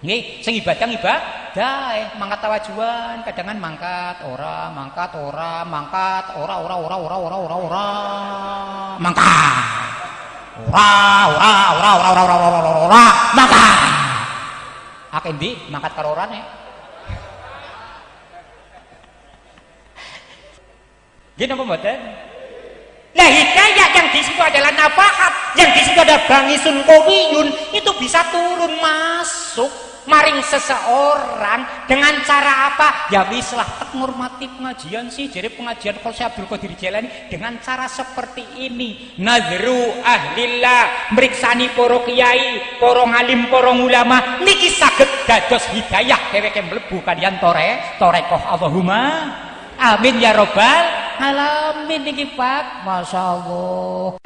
Nggih, sing ibadah mangkat tawajuan, kadangan mangkat ora, mangkat ora, mangkat ora, mangkat. Ora, mangkat. Akeh ndi mangkat karo orane. Nggih napa mboten? Nah, hidayah yang di situ adalah nafahat, yang di situ ada bangisun kowiyun, itu bisa turun masuk maring seseorang dengan cara apa? Ya wis lah tek ngurmati pengajian sih, jadi pengajian kalau saya Abdul Qadir Jailani dengan cara seperti ini. Nadru ahlillah, meriksani para kiai, para ngalim, para ulama, niki saged dados hidayah dheweke mlebu kaliyan torekoh Allahumma amin ya robbal alamin niki Pak, masyaallah.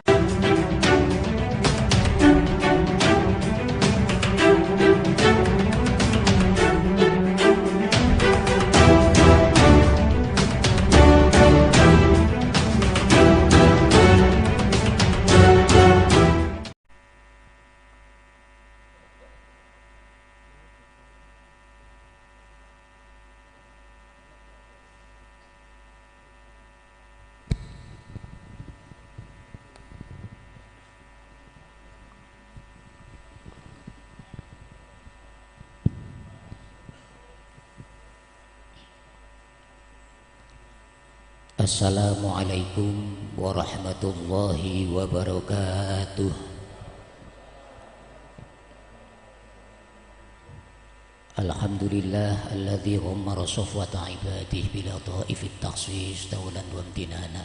Assalamualaikum warahmatullahi wabarakatuh. Alhamdulillah alladzi ghammara safwata ibadihi bila ta'ifit takhsis tawlan wa imtinana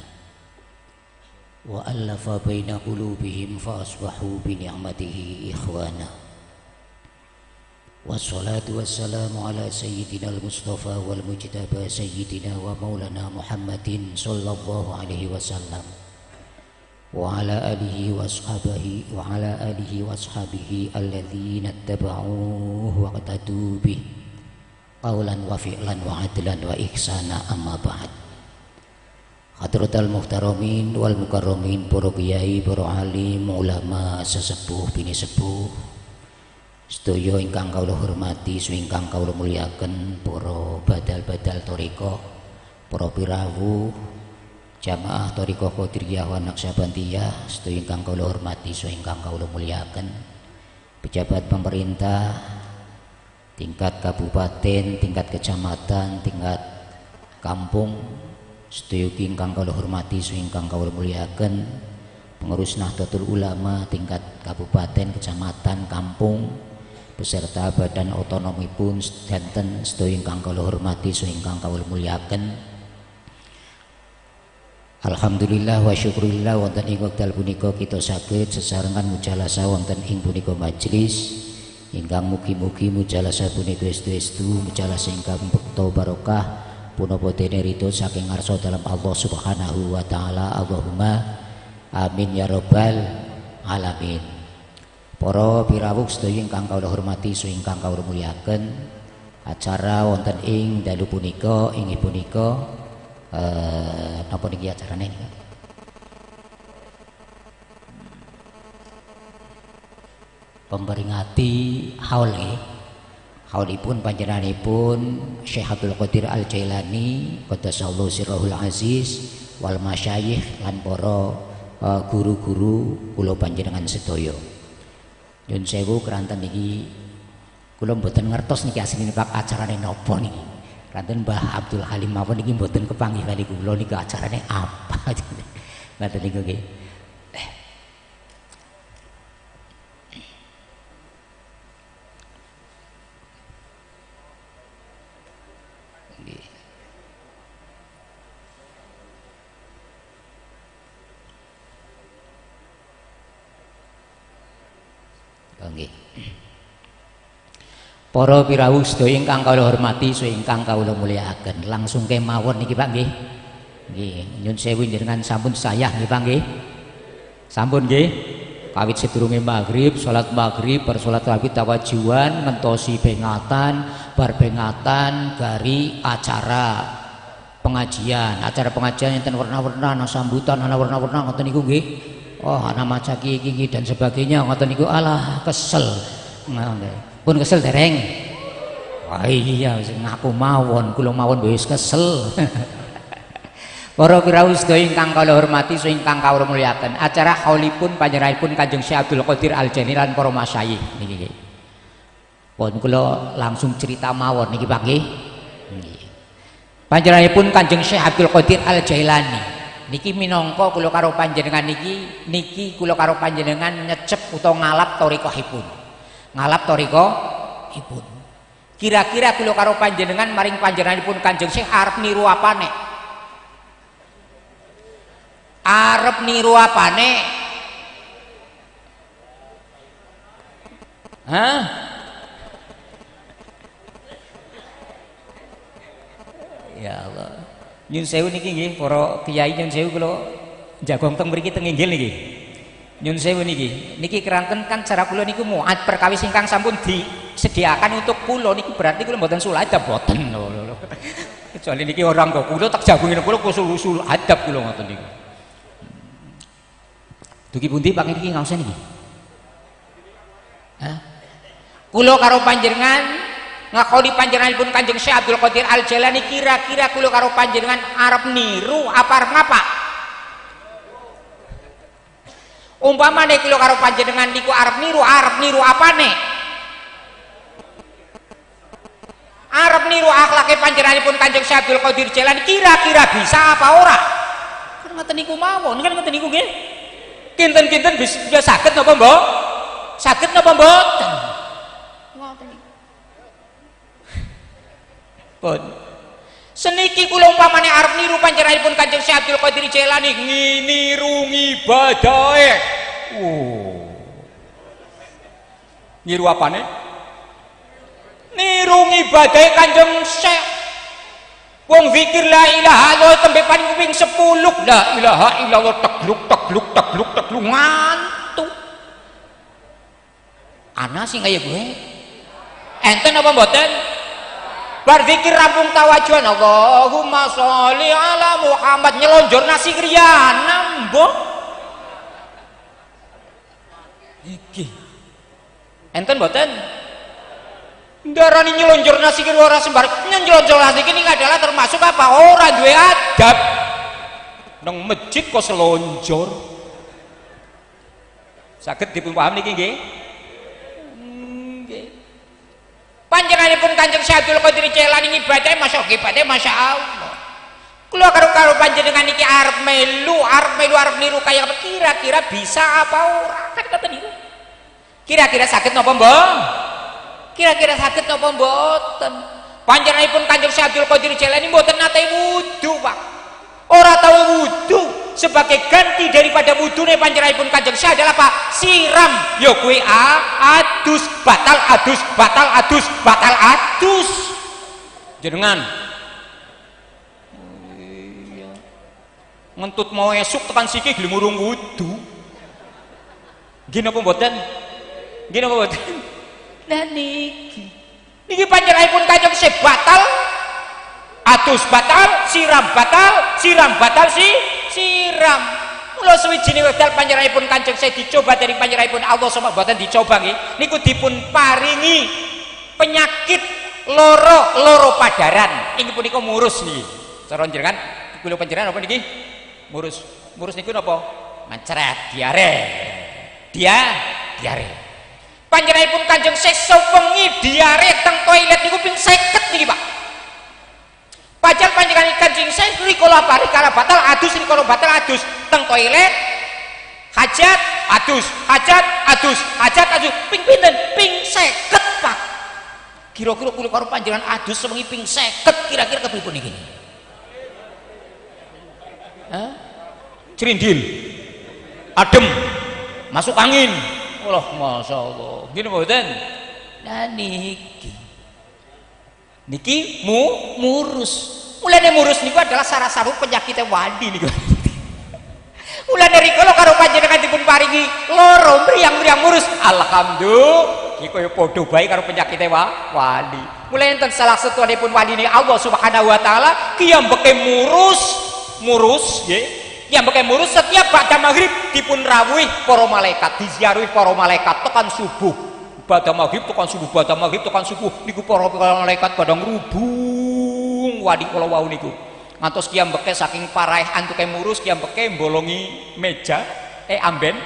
wa allafa baina qulubihim fa asbahu bi ni'matihi ikhwana. Wassalatu wassalamu ala sayyidina al-Mustafa wal mujtaba sayyidina wa maulana Muhammadin sallallahu alaihi wasallam wa ala alihi wa ashabihi alladzina ittaba'uhu wa qatadu bih qawlan wa fi'lan wa adlan wa ihsana amma ba'd. Hadratal muhtaramin wal mukarramin, para kiai, para alim, ulama, sesepuh, bini sepuh, sedaya ingkang kawula hormati, ingkang kawula mulyaken, para badal-badal thariqah, para pirawuh, jamaah thariqah Qadiriyah wa Naqsabandiyah, sedaya ingkang kawula hormati, ingkang kawula mulyaken, pejabat pemerintah tingkat kabupaten, tingkat kecamatan, tingkat kampung, sedaya ingkang kawula hormati, ingkang kawula mulyaken, pengurus Nahdlatul Ulama tingkat kabupaten, kecamatan, kampung, beserta badan otonomi pun sedanten sedaya ingkang kula hormati, ingkang kula mulyaken. Alhamdulillah wa syukurillah wonten ing wekdal punika kita saged sesarengan mujalasah wonten ing punika majelis ingkang mugi-mugi mujalasah punika estu-estu mujalasah ingkang bekto barokah punapa dene ridho saking ngarsa dalam Allah Subhanahu wa taala. Allahumma amin ya rabbal alamin. Para pirawuh sedaya ingkang kawula hormati, ingkang kawula mulyaken, acara wonten ing dalu punika inggih punika napa niki acarane niki? Pemberingati haul nggih. Haulipun panjenenganipun Syekh Abdul Qadir Al Jailani qaddasallahu sirrahul aziz wal masyayikh lan para guru-guru kula panjenengan sedaya. Nyun sewu keranten niki kula mboten ngertos niki asline Pak acarane napa niki. Keranten Mbah Abdul Halim mawon niki mboten kepanggih kali kula niki acarane apa. Ngoten niku nggih. Nggih. Para pirawuh sedaya ingkang kawula hormati, ingkang kawula mulyakaken, langsung kemawon niki Pak nggih. Nggih, nyun sewu njenengan sampun sayah nggih Pak nggih. Sampun nggih. Kawit sedurunge maghrib, salat maghrib, bar salat maghrib tawajuan ngentosi pengatan, bar pengatan gari acara pengajian. Acara pengajian enten warna-warna, ana sambutan, ana warna-warna ngoten niku nggih. Oh, ana maca iki dan sebagainya ngoten niku. Alah kesel. Pun kesel dereng. Wah iya sing ngaku mawon, kula mawon wis kesel. Para kiraos sedaya ingkang kula hormati saha ingkang kawula mulyaken, acara haulipun panjenenganipun Kanjeng Syekh Abdul Qadir Al-Jaili lan para masyayikh niki. Pun kula langsung cerita mawon niki Pak nggih. Nggih. Panjenenganipun Kanjeng Syekh Abdul Qadir Al-Jailani niki minangka kula karo panjenengan niki kula karo panjenengan nyecep utawa ngalap thariqahipun. Ngalap thariqahipun. Kira-kira kula karo panjenengan maring panjenenganipun Kanjeng Syekh arep niru apane? Arep niru apane? Hah? Ya Allah. Nyun sewu niki nggih para kiai nyun sewu kula jagong teng mriki teng inggil niki. Nyun sewu niki keranten kan cara kula niku muat perkawis ingkang sampun disediakan untuk kula niki berarti kula mboten sul adab mboten lho. Kecuali niki orang kok kula tak jagungin kula usul adab kula ngoten niku. Dugi pundi Pak niki ngaosen niki? Hah? Kula karo panjenengan ngakoni panjenenganipun Kanjeng Syekh Abdul Qadir Al-Jailani kira-kira kula karo panjenengan arep niru apa arep ngapa? Umpamane kula karo panjenengan niku arep niru apane? Arep niru akhlake panjenenganipun Kanjeng Syekh Abdul Qadir Jailani kira-kira bisa apa ora? Kan ngoten niku mawon, kan ngoten niku nggih. Kinten-kinten bisa saged napa mbok? Saged napa mboten? Ngoten niku. Pun seniki kula umpamane arep niru panjenenganipun Kanjeng Syekh Abdul Qadir Jailani niru ngibadahe. Niru apane? Niru ngibadahe Kanjeng Syekh. Wong zikir la ilaha illallah tembe paling kuping 10 la ilaha illallah takluk ngantuk. Ana sing kaya gue. Enten apa mboten? Bar zikir rampung tawajuan Allahumma sholli ala Muhammad nyelonjor nasi griyana mbok. Iki. Enten mboten? Ndarani nyelonjor nasi griyana ora sembarang. Nyelonjor nasi ini adalah termasuk apa? Ora duwe adab. Nang masjid kok selonjor. Saged dipun paham niki nggih? Panjenenganipun Kanjeng Syekh Abdul Qadir Jailani ibadah masya Allah. Kula karo panjenengan iki arep melu arep niru kaya apa kira-kira bisa apa ora? Kan kata niku. Kira-kira saged napa mbok? Kira-kira saged napa mboten? Panjenenganipun Kanjeng Syekh Abdul Qadir Jailani mboten nate wudu, Pak. Ora tahu wudu. Sebagai ganti daripada wudune panjenenganipun Kanjeng Syekh adalah apa? Siram. Yo kuwi adus, batal adus. Jenengan ngentut mau esuk tekan siki gelem urung wudu. Nggih napa mboten? Nggih napa mboten? Lah niki panjenenganipun Kanjeng Syekh batal adus batal, siram batal siram. Mula suwijine wekdal panjenenganipun Kanjeng Syekh dicoba dari panjenenganipun Allah sama mboten dicoba nggih. Niku dipun paringi penyakit loro padaran. Inggih punika murus niki. Cara jenengan kula panjenengan apa niki? Murus niku napa? Mencret, diare. Panjenenganipun Kanjeng Syekh sewengi diare teng toilet niku ping 50 niki, Pak. Pajal panjenengan Kanjeng Syekh rikala batal adus teng toilet hajat adus ping pinten ping 50 Pak. Kira-kira kula karo panjenengan adus sewengi ping 50 kira-kira kepripun niki? Hah? Crindil. Adem. Masuk angin. Allah masyaallah. Gini mboten? Nah niki murus. Mulane murus niku adalah salah satu penyakit wali niku. Mulane rikala karo panjenengan dipun paringi loro mriyang murus. Alhamdulillah iki kaya padha bae karo penyakit wali. Mulane enten salah satunipun waline Allah Subhanahu wa taala kiyambeke murus nggih. Kiyambeke murus setiap ba'da maghrib dipun rawuhi para malaikat, diziarahi para malaikat tekan subuh. badha maghrib tekan subuh, badha maghrib tekan subuh niku para malaikat pada ngrubung wadi kula wau niku. Ngantos kiambeke saking paraih antuke murus kiambeke bolongi meja amben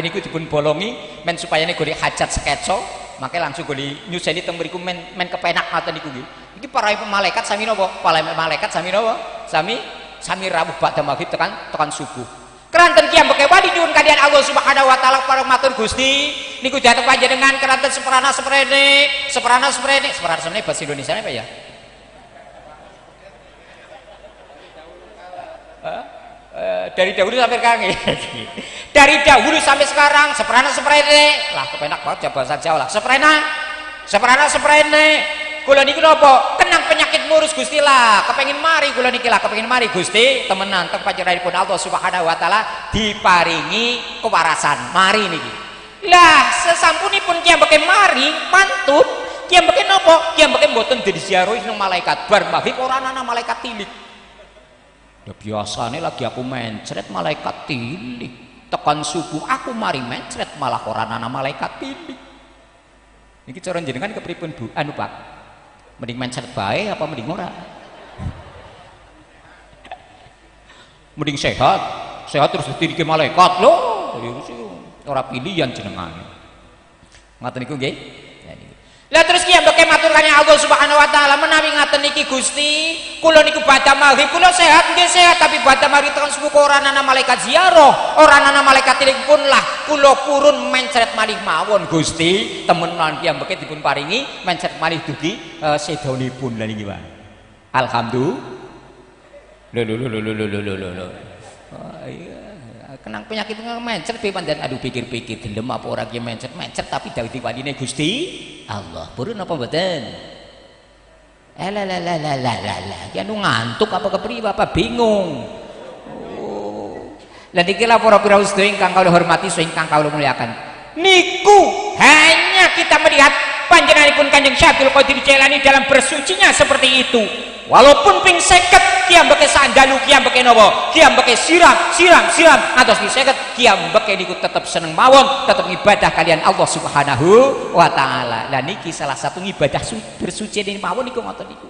niku dipun bolongi men supaya golek hajat sekeco, maka langsung golek nyuseni teng mriku men kepenak ngoten niku nggih. Iki paraih malaikat sami napa? Paraih malaikat sami napa? Sami rawuh badha maghrib tekan subuh. Keranten kiambeke wadi nyuwun kaliyan Allah Subhanahu wa taala para matur Gusti niku dhateng panjenengan keranten seprana seprene bahasa Indonesia apa ya? Dari dahulu sampai sekarang dari dahulu sampai sekarang seprana seprene lah kepenak banget ya bahasa Jawa lah seprana kula niku napa kenang penyakit murus Gusti lah kepengin mari kula niki lah kepengin mari Gusti temenan teng panjenenganipun Allah Subhanahu wa taala diparingi kewarasan mari niki lah sesampunipun kiambeke mari mantut kiambeke napa kiambeke mboten diziarahi nang malaikat bar maghrib ora ana malaikat tilik. Ya biasanya lagi aku mencret malaikat tilik tekan subuh aku mari mencret malah ora ana malaikat tilik. Niki cara jenengan kepripun Bu? Anu Pak, mending mencret bae apa mending ora? Mending sehat terus ditiriki malaikat loh. Ora pilihan jenengan. Ngaten niku nggih. Lah terus kiambeke matur kaliyan Allah Subhanahu wa taala menawi ngaten niki Gusti kula niku badha maghrib kula sehat nggih sehat tapi badha maghrib tekan subuh ora ana malaikat ziarah ora ana malaikat tilik pun lah kula purun mencret malih mawon Gusti temenan kiambeke dipun paringi mencret malih dugi sedaunipun lha niki Pak. Alhamdulillah. Kenang penyakit mencret piye panjenengan aduh pikir-pikir gelem apa ora ki mencret tapi dawuh waline Gusti Allah purun apa mboten ki anu ngantuk apa kepriye apa bingung lah niki lha para pira sedaya ingkang kawula hormati ingkang kawula muliakan niku hanya kita melihat panjenenganipun Kanjeng Syekh Abdul Qadir Jailani dalam bersucinya seperti itu walaupun ping 50 kiambeke sandalu kiambeke napa kiambeke siram atos di 50 kiambeke niku tetep seneng mawon tetep ibadah kalian Allah Subhanahu wa taala. Lah niki salah satu ibadah bersuci ini mawon niku ngoten niku.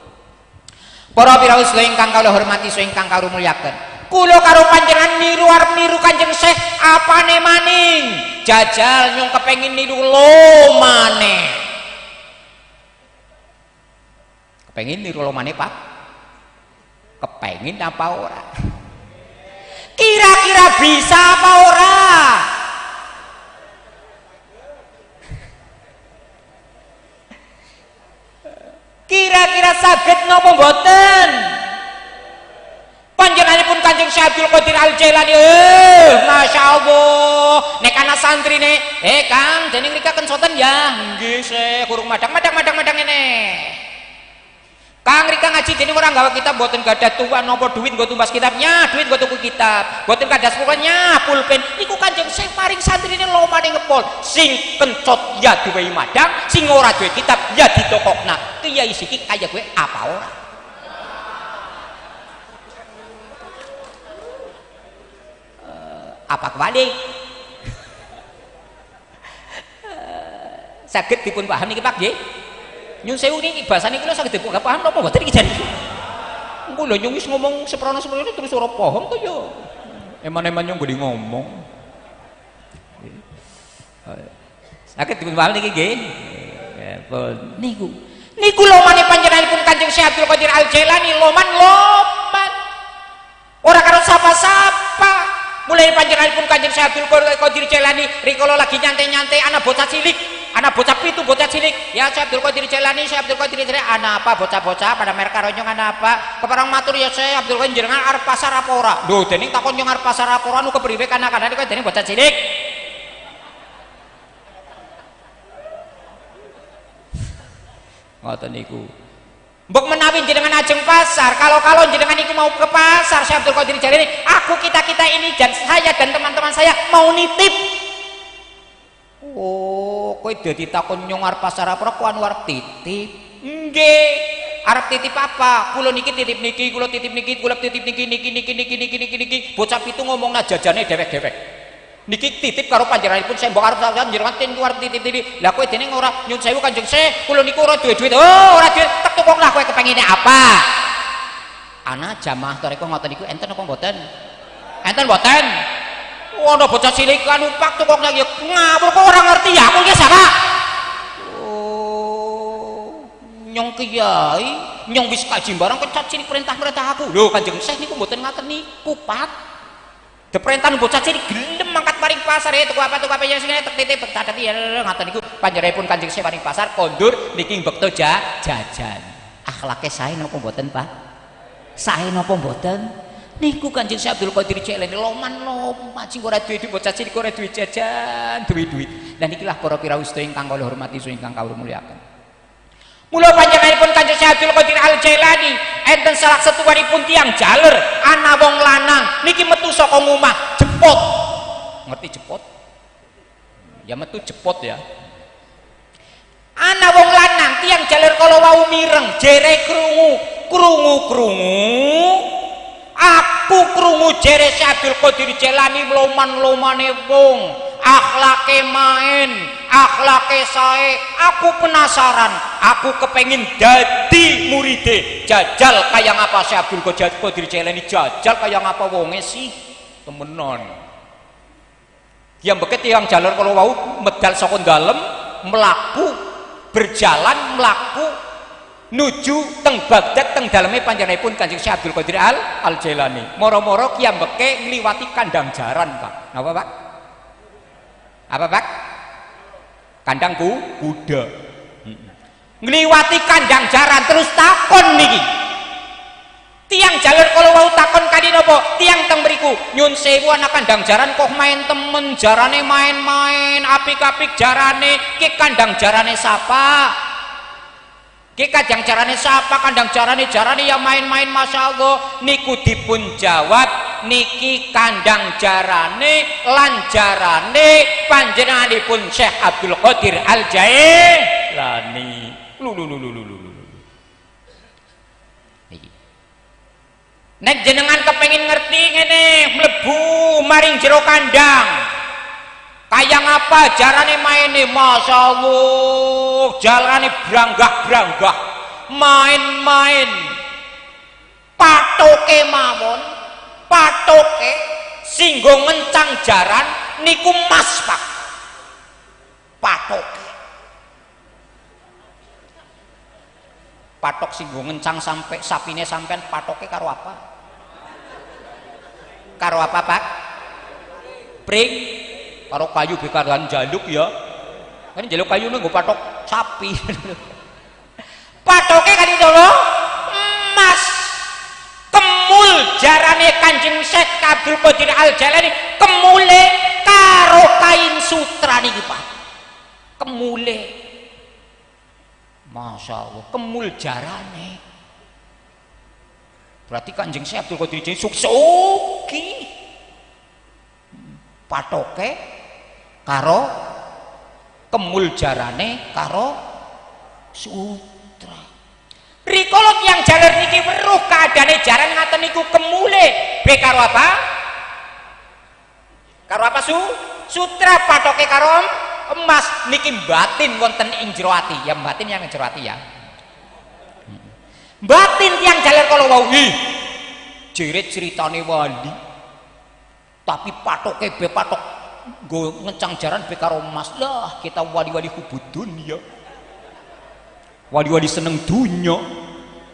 Para piraos ingkang kawula hormati ingkang kawula muliaken. Kula karo panjenengan niru arep niru Kanjeng Syekh apane maning jajal nyung kepengin niru lo maneh. Kepengin niru lo maneh Pak? Kepengin apa ora? Kira-kira bisa apa ora? Kira-kira saged napa mboten? Panjenenganipun Kanjeng Syekh Abdul Qadir Al Jailani Masya Allah nek ana santrine Kang dening rika kensoten ya nggih Syekh kurung madang ngene Kang rika ngaji dening ora gawe kitab mboten gadah tuan napa duit nggo tumbas kitabnya duit nggo tuku kitab mboten gadah pulpennya pulpen niku Kanjeng Syekh paring santrine lomane ngepol sing kencot ya duwe madang sing ora duwe kitab ya ditokokna kiai siki kaya kowe apa ora apa kebalik saged dipun paham niki Pak nggih nyun sewu niki bahasane kula saged dipun paham napa mboten iki jan engko lho nyun wis ngomong seprono-seprono terus ora paham to ya eman-eman nyun nggone ngomong saged dipun paham niki nggih niku lomane panjenenganipun Kanjeng Syekh Abdul Qadir Al Jailani loman ora karo sapa-sapa mulai panjenenganipun Kanjeng Syekh Abdul Qadir Jailani rikala lagi nyantai-nyantai anak bocah cilik anak bocah pitu bocah cilik ya Syekh Abdul Qadir Jailani anak apa bocah-bocah pada mereka ronyong anak apa keparang matur ya Syekh Abdul Qadir jenengan arep pasar apa ora lho dening takon nyong arep pasar apa ora nu kepriwe anak-anak niku dening bocah cilik ngoten niku mbok menawi jenengan ajeng pasar kalau jenengan niku mau ke pasar Syekh Abdul Qadir Jailani aku kita ini dan saya dan teman-teman saya mau nitip kowe dadi takon nyong arep pasar apa kok anu arep titip nggih arep titip apa kula niki titip niki kula titip niki niki bocah pitu ngomongna jajane dewek-dewek niki titip karo panjenenganipun saya mbok arep panjenengan ten kuwi titip-titip. Lah kowe dene ora nyun sewu Kanjeng Syekh, kula niku ora duwe duit. Oh, ora duwe tek tukok lah kowe kepengine apa? Ana jamaah toreko ngoten niku enten apa mboten? Enten mboten? Ono bocah cilik kan numpak tukok lagi ngawur kok ora ngerti ya aku iki sapa? Oh, nyong kiai, nyong wis kaji barang kok cilik perintah-perintah aku. Lho Kanjeng Syekh niku mboten ngaten niku, Pak. Deprentan bocah cilik gelem mangkat paring pasar ya tuku apa yang sing titip catet ya ngaten niku panjenenganipun Kanjeng Syekh paring pasar kondur niki bekto jajan. Akhlake sae napa mboten, Pak? Sae napa mboten? Niku Kanjeng Syekh Abdul Qadir Jailani loman sing ora duwe bocah cilik ora duwe jajan, duwe duit. Lah nikilah para piraosta ingkang kula hormati ingkang kula mulyaken. Mula panjenenganipun Kanjeng Syekh Abdul Qadir Al Jailani enten salah setuwanipun tiyang jaler ana wong lanang niki metu saka omah jepot. Ngerti jepot? Ya metu jepot ya. Ana wong lanang tiyang jaler kala wau mireng jere krungu. Aku krungu jere Syekh Abdul Qadir Jailani loman-lomane wong, akhlake main, akhlake sae. Aku penasaran, aku kepengin dadi muride. Jajal kaya ngapa Syekh Abdul Qadir Jailani, jajal kaya ngapa wonge sih temenan. Yang beket yang jalur kalau wau medal saka dalem melaku berjalan melaku nuju teng Baghdad teng daleme panjenenganipun Kanjeng Syekh Abdul Qadir Al Jailani. Moro-moro kiyambeke ngliwati kandang jaran, Pak. Napa, Pak? Apa, Pak? Kandang kuda. Ngliwati kandang jaran terus takon niki. Tiang jalur kalau wau takon kali nopo? Tiang teng mriku nyun sewu ana kandang jaran kok main temen jarane main-main apik-apik jarane ki kandang jarane sapa? Ki kandang jarane sapa? Kandang jarane ya main-main masyaallah. Niku dipun jawab niki kandang jarane lan jarane panjenenganipun Syekh Abdul Qadir Al Jailani. Nek jenengan kepengin ngerti ngene mlebu maring jero kandang kaya ngapa jarane maine masyaallah jalane branggah-branggah main-main patoke mawon patoke singgo ngencang jaran niku mas Pak patoke patok singgo ngencang sampai sapine sampean patoke karo apa? Karo apa Pak? Pring karo kayu bekaran jaluk ya kan jaluk kayu nunggu patok sapi patoknya kan itu loh emas kemul jarane Kanjeng Syekh Abdul Qadir Al Jailani kemule karo kain sutra nih Pak kemule Masya Allah kemul jarane berarti Kanjeng Syekh Abdul Qadir Jailani suksuki patoke karo kemul jarane karo sutra rikala yang jaler niki weruh keadaane jaran ngaten niku kemule be karo apa sutra patoke karo emas niki batin wonten ing jero ati ya batin yang jero ati ya batin tiang jaler kalau wau jerit ceritane wali tapi patoke be patok go ngecang jaran be karo emas lah kita wali-wali hubudun ya wali-wali seneng dunya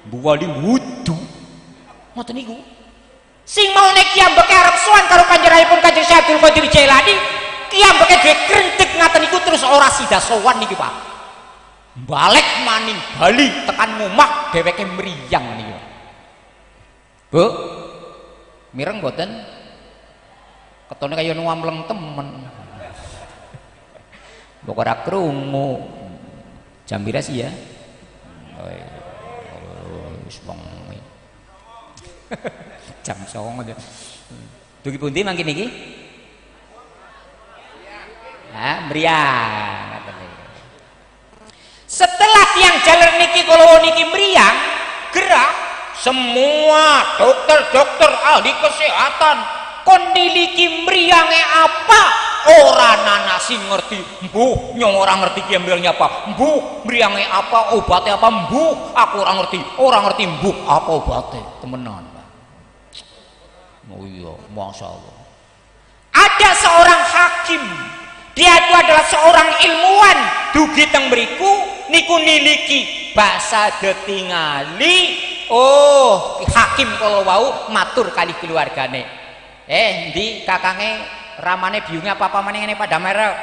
bu wali wudu ngoten niku sing mau nek kiambeke arep sowan karo panjenenganipun Kanjeng Syekh Abdul Qadir Jailani kiambeke dhewe krentek ngaten niku terus ora sida sowan niki Pak balik maning bali tekan Mumak dheweke mriyang niku Bu mireng mboten ketone kaya nuamleng temen mbok ora krungu jam pira sih ya wis bengi jam 09.00 aja dugi pundi mangke niki mriyang setelah tiang jaler niki kalau niki mriyang gerak semua dokter-dokter ahli kesehatan kon niliki mriyange apa ora ana sing ngerti. Mbuh nyong ora ngerti ki mriyange apa, mbuh mriyange apa, obate apa, mbuh aku ora ngerti mbuh apa obate. Temenan Pak. Oh iya, masyaallah. Ada seorang hakim, dia itu adalah seorang ilmuwan, dugi teng mriku niku niliki basa detingali. Oh hakim kalau wau matur kali keluargane, ndi kakange ramane biunge apa maneh ngene pada merek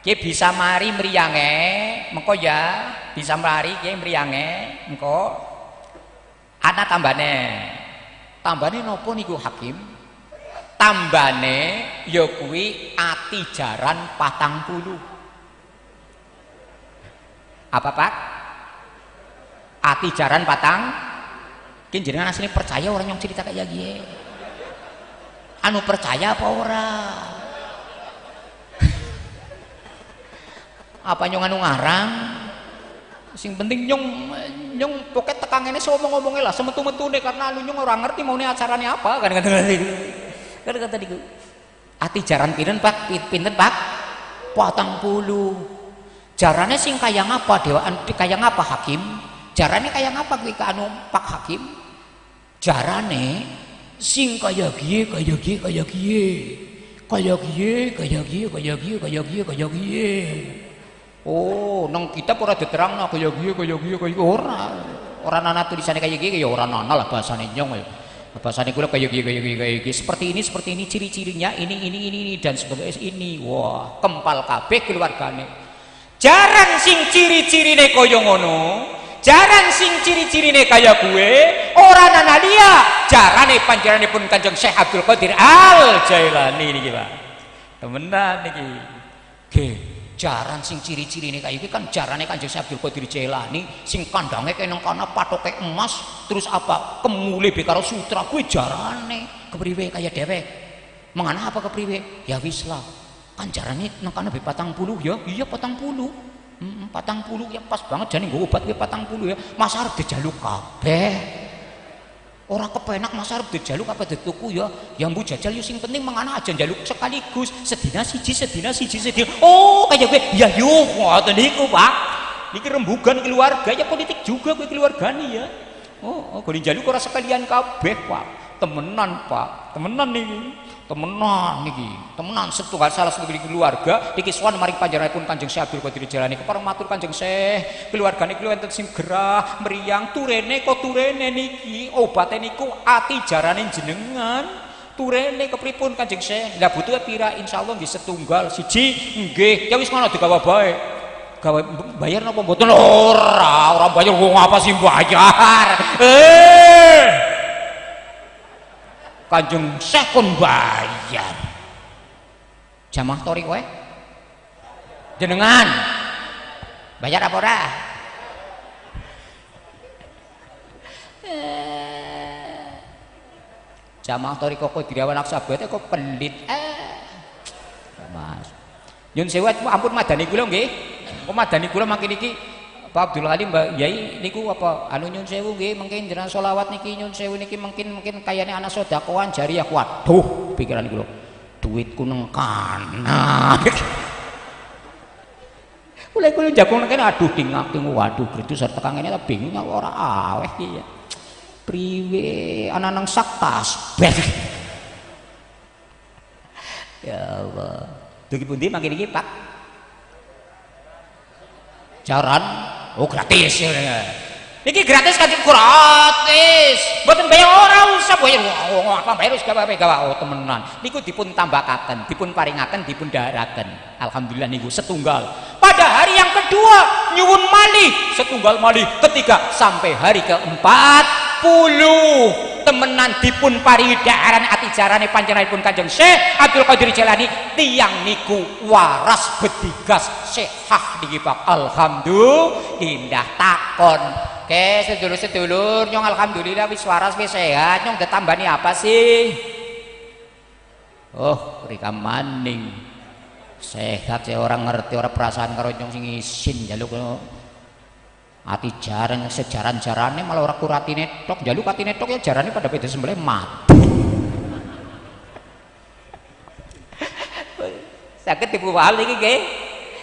ki bisa mari mriyange mengko ya, bisa mari ki mriyange engko ana tambane nopo niku hakim? Tambane ya kuwi ati jaran 40. Apa Pak? Ati jaran patang. Ki jenengan asline percaya orang yang cerita kayak gini? Anu percaya apa ora? Apa nyong anu ngarang? Sing penting nyong poket tekangene ngomong-ngomongnya lah semetu-metune karena anu nyong ora ngerti maune acarane apa kan kata diku. Ati jaran pinten Pak? Pinten Pak? 40. Jarane sing kaya ngapa dewaan kaya ngapa hakim? Jarane kaya ngapa kuwi ka anu Pak Hakim? Jarane sing kaya kiye. Oh, nang kitab ora diterangno kaya kiye ora ana tulisane kaya kiye ya ora ana lah bahasane nyong ya. Bahasane kula kaya kiye seperti ini ciri-cirinya ini dan sebagainya ini. Wah, kempal kabeh keluargane. Jarang sing ciri-cirine kaya ngono. Jarang sing ciri-cirine kaya gue ora ana liya. Jarane panjenenganipun Kanjeng Syekh Abdul Qadir Al Jailani niki Pak. Temenan niki. Nggih, jaran sing ciri-cirine kaya iki kan jarane Kanjeng Syekh Abdul Qadir Jailani sing kandange kena kana patoke emas terus apa kemule be karo sutra kuwi jarane kepriwe kaya dhewek. Mengana apa kepriwe? Ya wis lah. Kan jarane nang kana be 40 ya. Iya 40. 40 ya pas banget jane nggo obat kuwi 40 ya. Mas arep dijaluk kabeh. Ora kepenak Mas arep dijaluk apa dituku ya. Ya mbu jajal yo sing penting mengana aja njaluk sekaligus. Sedina siji. Oh, kaya gue ya yo ngoten niku, Pak. Niki rembugan keluarga ya politik juga kuwi keluargane ya. Oh, kok dijaluk ora sekalian kabeh, Pak. Temenan, Pak. Temenan niki. Temenan setunggal salah satu keluarga niki sowan maring panjenenganipun Kanjeng Syekh Abdul Qadir Jailani kepareng matur Kanjeng Syekh keluargane kuwi enten sing gerah mriyang turene niki obate niku ati jarane jenengan turene kepripun Kanjeng Syekh lah butuh pira insyaallah nggih setunggal siji nggih ya wis ngono digawa bae gawe bayar napa mboten ora bayar wong apa sih bayar Kanjeng Syekh kon bayar. Jamaah tori kowe? Jenengan bayar apa ora? Jamaah tori kok dirawan anak sahabat kok pelit. Mas. Nyun sewu ampun madani kula nggih. Kok madani kula mangke niki Pak Abdul Halim Mbak Yai niku apa anu nyun sewu nggih mungkin jenengan selawat niki nyun sewu niki mungkin kayane ana sedekahan jariah waduh pikiran kula duitku nang kana kula jagung nang kene aduh dingak waduh gredu sarta kang ngene bingung ora aweh iki ya priwe ana nang sak tasbih ya Allah dugi pundi mangke niki Pak jaran oh gratis ya ini gratis kan gratis mboten bayar ora usah bayar apa bayar wis gawe oh temenan niku dipun tambakaken dipun paringaken dipun daharaken alhamdulillah niku setunggal pada hari yang kedua nyuwun malih setunggal malih ketiga sampai hari ke-40 temenan dipun paringi daharan ati jarane panjenenganipun Kanjeng Syekh Abdul Qadir Jailani tiang niku waras bedigas sehat niki Pak alhamdulillah takon ke sedulur-sedulur nyong alhamdulillah wis waras wis sehat nyong ditambani apa sih oh rika maning sehat saya orang ngerti orang perasaan karo nyong sing isin njaluk ati jaran sejaran-jarane malah ora kuratine tok njaluk atine tok ya jarane pada beda sembelih mati Saged dipaham niki nggih.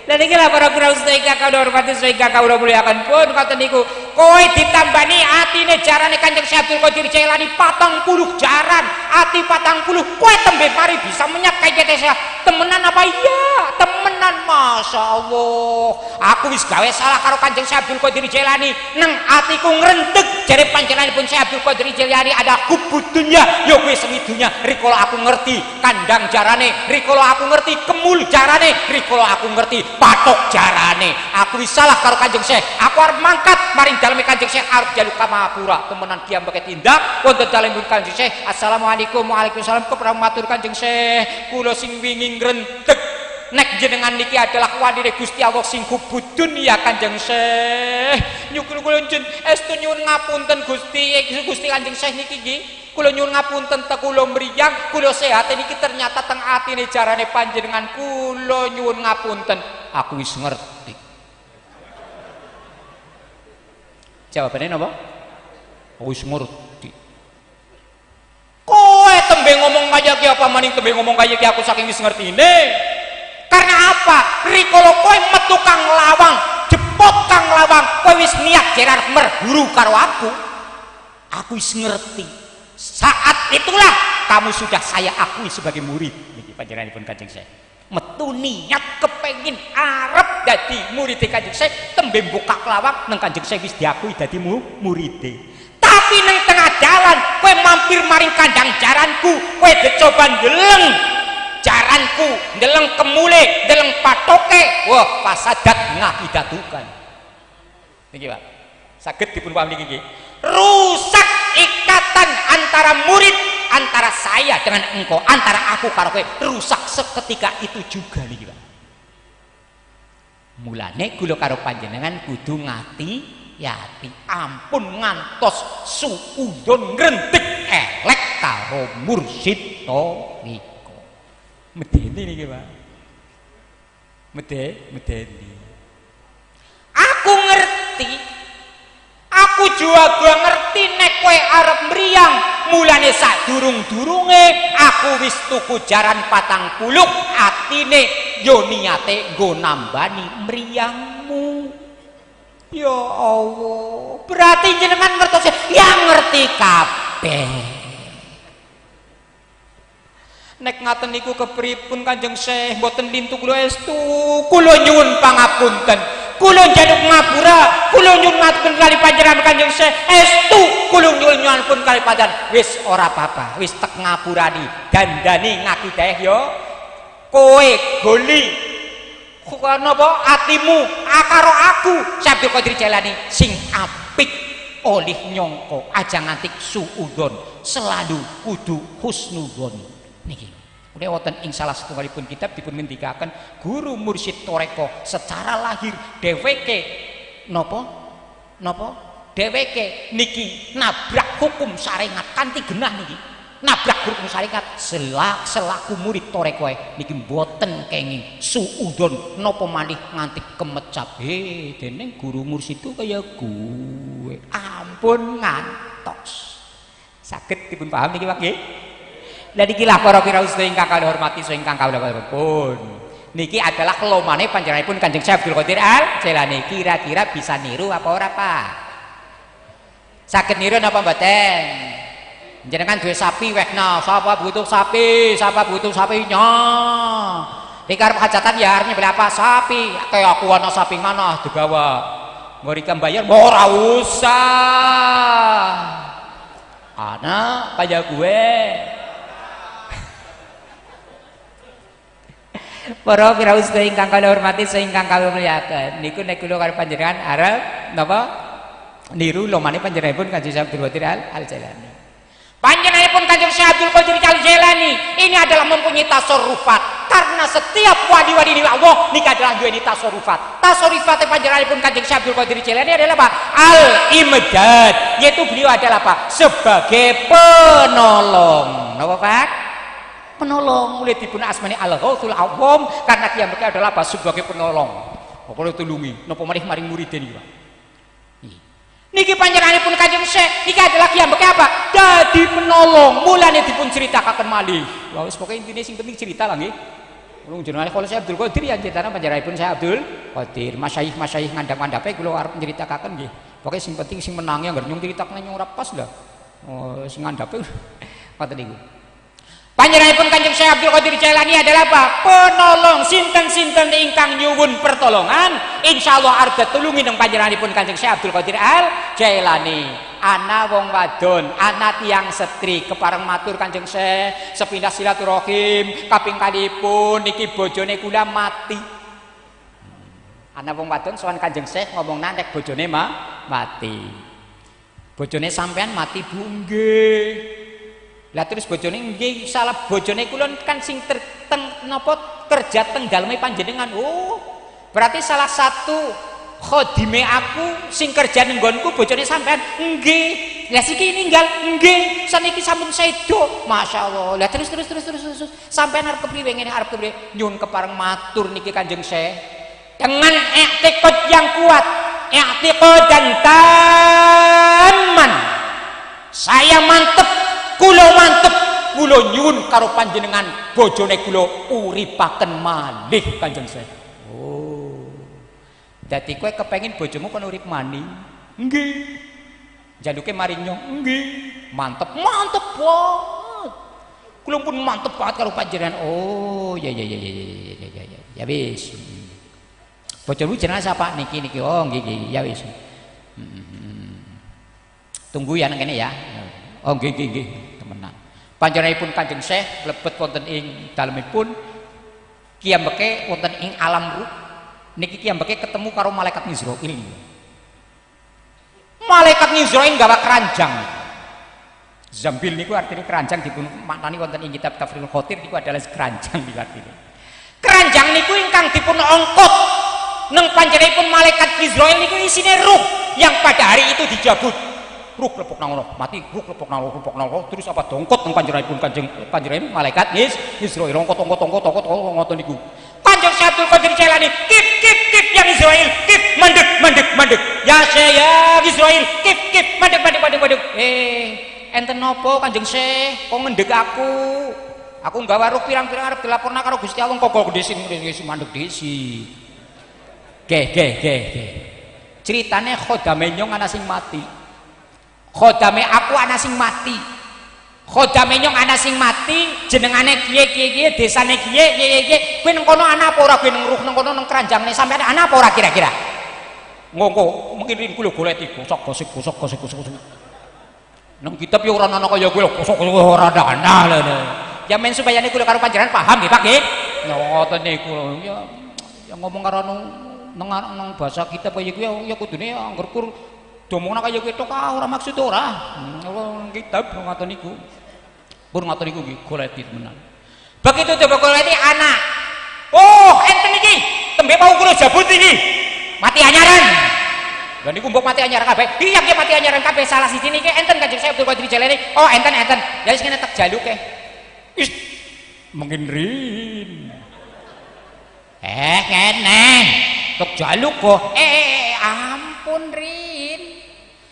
Lah niki lah para kula sedaya ingkang kawula hormati sedaya ingkang kawula muliakan pun ngoten niku. Kowe ditambani atine jarane Kanjeng Syekh Abdul Qadir Jailani 40 jaran, ati 40 kowe tembe mari bisa menyat kaya temenan apa iya? Temenan masyaallah. Aku wis gawe salah karo Kanjeng Syekh Abdul Qadir Jailani, nang atiku ngrentek jare panjenenganipun Syekh Abdul Qadir Jailani ada kubud dunya, ya kowe semi dunya. Rikala aku ngerti kandang jarane, rikala aku ngerti kemul jarane, rikala aku ngerti patok jarane. Aku wis salah karo Kanjeng Syekh. Aku arep mangkat maring daleme Kanjeng Syekh arep jaluk kamapura. Temenan kiam beke tindak wonten daleme Kanjeng Syekh. Assalamualaikum. Waalaikumsalam. Kepada matur Kanjeng Syekh, kula sing wingi ngrentek nek jenengan niki adalah wadine Gusti Allah sing kubudun ya Kanjeng Syekh. Nyuwun kula njen estu nyuwun ngapunten Gusti Kanjeng Syekh niki nggih. Kula nyuwun ngapunten teng kula mriyang, kula sehat niki ternyata teng atine jarane panjenengan. Kula nyuwun ngapunten. Aku wis ngerti. Jawabane napa? Aku wis ngerti. Kowe tembe ngomong kaya ki apa maning tembe ngomong kaya ki aku saking wis ngertine. Karena apa? Rikala kowe metu kang lawang, jepot kang lawang, kowe wis niat jerar merguru karo aku. Aku wis ngerti. Saat itulah kamu sudah saya akui sebagai murid. Niki panjenenganipun Kanjeng Syekh. Metu niat kepengin arep dadi murid Kanjeng Syekh, tembe buka lawang nang Kanjeng Syekh wis diakui dadi muride. Tapi nang tengah dalan kowe mampir maring kandang jaranku, kowe dicoba ndeleng jaranku, ndeleng kemule, ndeleng patoke, wah pasadat ngakidatukan. Niki Pak, saged dipun paham niki nggih. Rusak ikatan antara murid, antara saya dengan engkau, antara aku karo kowe, rusak seketika itu juga niki Pak. Mulane kula karo panjenengan kudu ngati-ati, ampun ngantos suudon ngrentik elek karo mursyid toriko. Medeni niki Pak. Medeni. Aku ngerti. Aku juga ngerti nek kowe arep mriyang. Mulane sadurung-durunge aku wis tuku jaran 40, atine yo niate nggo nambani mriyangmu. Ya Allah, berarti jenengan ngertos ya ngerti kabeh. Nek ngaten niku kepripun Kanjeng Syekh, mboten lintu kula estu, kula nyuwun pangapunten, kula njaluk ngapura, kula nyuwun ngaten kali panjenengan Kanjeng Syekh, estu kula nyuwun pun kali panjenengan. Wis ora apa-apa, wis tek ngapurani, dandani ngakidah yo. Kowe goli napa atimu karo aku Syekh Abdul Qadir Jailani sing apik oleh nyongko aja nganti suudon, selalu kudu husnudzon. Niki udah wonten ing salah setunggalipun kitab dipun ngendikaken guru mursyid toreko secara lahir dheweke napa dheweke niki nabrak hukum syariat kanthi genah niki. Nabrak hukum syariat selaku murid toreko niki mboten kenging suudon napa malih nganti kemecap. Dening guru mursyidku kaya gue ampun ngantos. Saged dipun paham niki Pak nggih? Lah niki lah para kira sedaya ingkang kawula hormati sedaya ingkang kawula pun. Niki adalah kelomane panjenenganipun Kanjeng Syekh Abdul Qadir Jailani. Kira-kira bisa niru apa ora Pak? Saged niru napa mboten? Jenengan duwe sapi wehna, sapa butuh sapi, nya. Iki arep hajatan ya arep nyembelih apa sapi. Kayak aku ana sapi mana digawa. Ngorika bayar ora usah. Ana kaya gue. Para piraos ingkang kula hormati ingkang kula muliaken, niku nek kula karo panjenengan arep napa niru lomane panjenenganipun Kanjeng Syekh Abdul Qadir Jailani. Panjenenganipun Kanjeng Syekh Abdul Qadir Jailani ini adalah mempunyai tasarrufat, karena setiap wali-wali di Allah niki adalah duweni tasarrufat. Tasarrufate panjenenganipun Kanjeng Syekh Abdul Qadir Jailani adalah apa? Al-imdad, yaitu beliau adalah apa? Sebagai penolong. Napa Pak? Penolong. Mulai dipun asmani Al-Ghauthul Awam, karena dia mereka adalah apa? Sebagai penolong. Pokoknya tulungi napa malih maring muridé niki Pak. Niki panjenenganipun Kanjeng Syekh niki adalah kiambeke apa? Dadi penolong. Mulane dipun critakaken malih. Wis pokoke intine sing penting cerita lah nggih. Ulun jenengan kalau saya Abdul Qadir ya ceritanya panjenenganipun saya Abdul Qadir. Masyayikh ngandhap-ngandhape kula arep nyeritakaken nggih. Pokoke sing penting sing menangi anggere nyung critakne nyung ora pas lah. Oh, sing ngandhape ngoten niku. Panjenenganipun Kanjeng Syekh Abdul Qadir Jailani adalah apa? Penolong sinten-sinten ingkang nyuwun pertolongan, insyaallah arep tulungi nang panjenenganipun Kanjeng Syekh Abdul Qadir Al Jailani. Ana wong wadon, ana tiyang setri kepareng matur Kanjeng Syekh sepindah silaturahim kaping kalipun niki bojone kula mati. Ana wong wadon sowan Kanjeng Syekh ngomong nek bojone mati. Bojone sampean mati Bu nggih. Lah terus bojone nggih salah bojone kula kan sing kerja teng daleme panjenengan. Oh, berarti salah satu khodime aku sing kerja ning nggonku bojone sampean nggih. Lah siki ninggal nggih. Saniki sampun sedo. Masyaallah. Lah terus sampean arep kepriwe ngene arep kepriwe nyuwun kepareng matur niki Kanjeng Syekh dengan i'tiqad yang kuat, i'tiqad dan taman. Saya mantep, kula nyuwun karo panjenengan bojone kula uripaken malih Kanjeng Syekh. Dadi kowe kepengin bojomu kon urip maning? Nggih. Jaluke maring nyong? Nggih. Mantep banget. Kula pun mantep banget karo panjenengan. Oh, ya. Ya wis. Bojomu jenenge sapa? Niki. Oh, nggih. Ya wis. Tunggu ya nang kene ya. Oh, nggih. Temenan. Panjenenganipun Kanjeng Syekh mlebet wonten ing dalemipun kiambeke wonten ing alam ruh. Niki kiambeke ketemu karo malaikat Mizrail. Malaikat Mizrail gawa keranjang. Zambil niku artinya keranjang dipun maknani wonten ing kitab Tafsirul Khotir niku adalah keranjang niku artine. Keranjang niku ingkang dipun angkut nang panjenenganipun malaikat Mizrail niku isine ruh yang pada hari itu dijabut. Ruh klepok nang ngono, mati ruh klepok nang terus apa dongkot nang panjenenganipun panjenengan malaikat Mizrail angkut ngoten niku. Kanjeng Syekh Abdul Qadir Jailani kip yang Israel kip mandek ya saya Israel kip mandek enten nopo Kanjeng Syekh kok ngendeg aku nggawa waruh pirang-pirang arep dilaporna karo Gusti Allah kok gede sing mandek desi ge ceritane khodame nyong ana sing mati khodame aku ana sing mati khodame nyong ana sing mati jenengane kiye desane kiye kowe nang kono ana apa ora kowe nang ruh nang kono nang keranjangne sampeyan ana apa ora kira-kira ngongko mungkin kula goleti gosok nang kitab ya ora ana kaya kowe gosok ora ana lho ya men supaya niku karo panjenengan paham nggih Pak nggih ngoten niku ya ngomong karo nang bahasa kitab kaya kuwi ya kudune angger kur domongna kaya kowe tok ora maksud ora kitab ngoten niku pun ngoten niku nggih goleti tenan begitu coba goleti anak oh enten iki tembe mau kula jabut iki mati anyaran lha niku mbok mati anyaran kabeh iya ki mati anyaran kabeh salah siji niki enten Kanjeng Syekh Abdul Qadir Jailani oh enten ya wis kene tek jaluke is mungkin rin kene tek jaluk kok ampun rin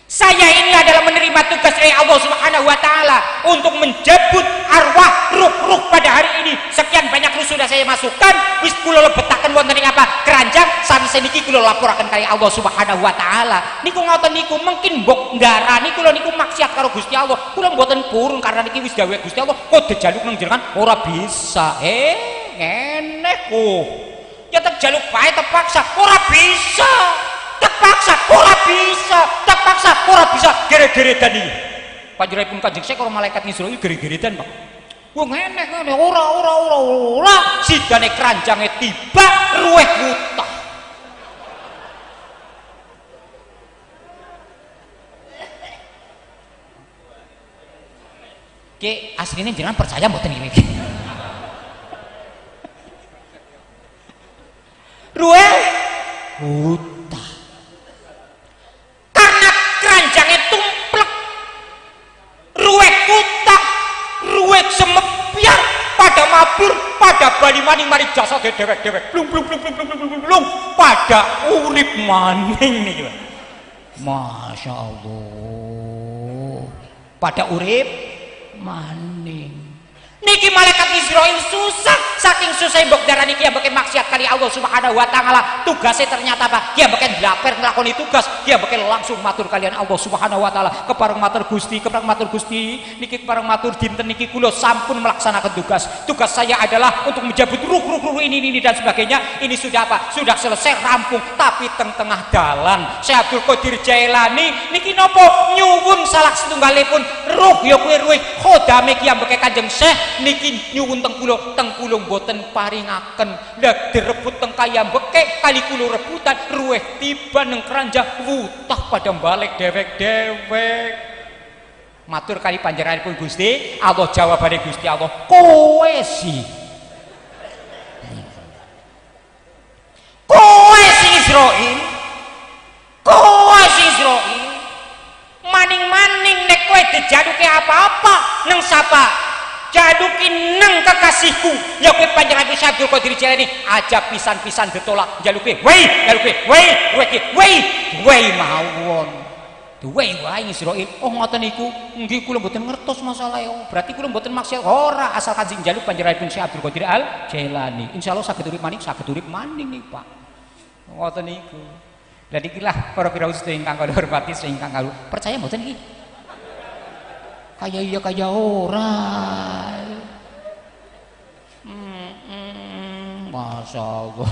saya ini adalah menerima tugas dari Allah Subhanahu wa Ta'ala untuk menjemput arwah ruh pada hari ini. Sekian banyak ruh sudah saya masukkan, wis kula lebetaken wonten ing apa? Keranjang sawise niki kula laporaken kali Allah Subhanahu wa Ta'ala. Niku ngoten niku mungkin mbok ndarani kula niku maksiat karo Gusti Allah. Kula mboten purun karena niki wis dawuh Gusti Allah, kok dijaluk nang jenengan ora bisa. Ngene ku. Ya tak jaluk bae terpaksa, ora bisa. Terpaksa ora bisa gere-geredan iki panjenenganipun Kanjeng Syekh karo malaikat Israil gere-geredan Pak wong ngene ora sidane keranjange tiba ruweh kutah ki asline jenengan percaya mboten iki ruweh kutah keranjangnya tumplek ruwet kutak ruwet semepyang pada mabur pada bali maning mari jasa dewek blung pada urip maning nih Masya Allah pada urip maning Niki malaikat Israil susah, saking susah mbok darani ki ambek maksiat kali Allah Subhanahu wa taala. Tugasnya ternyata apa? Ki ambek dlaper nglakoni tugas, ki ambek langsung matur kalian Allah Subhanahu wa taala. Kepareng matur Gusti, kepareng matur Gusti, niki kepareng matur dinten niki kula sampun melaksanakan tugas. Tugas saya adalah untuk menjabut ruh ini dan sebagainya. Ini sudah apa? Sudah selesai rampung, tapi tengah dalan Syekh Abdul Qadir Jailani niki napa nyuwun salah setunggalipun ruh ya kuwi ruh khodame ki ambek Kanjeng Syekh niki nyuwun teng kula mboten paringaken lha direbut teng kayambeke kali kula rebutan ruweh tiba neng keranjang wutah pada balik dewek-dewek matur kali panjenenganipun Gusti Allah jawabane Gusti Allah kowe si Israil maning-maning nek kowe dijaduke apa-apa neng sapa jadukin nang kekasihku ya kowe panjenengan Syekh Abdul Qadir Jailani aja pisan-pisan ditolak jaluke wei mawon duwe wae Israil oh ngoten niku nggih kula mboten ngertos masalahe berarti kula mboten maksiat ora asal kanjeng jaluk panjenenganipun Syekh Abdul Qadir Al Jailani insyaallah saged urip maning nih Pak ngoten niku lha niki lah para piraos ingkang kula hormati ingkang kula percaya mboten iki kayak iya kayak orang Masya Allah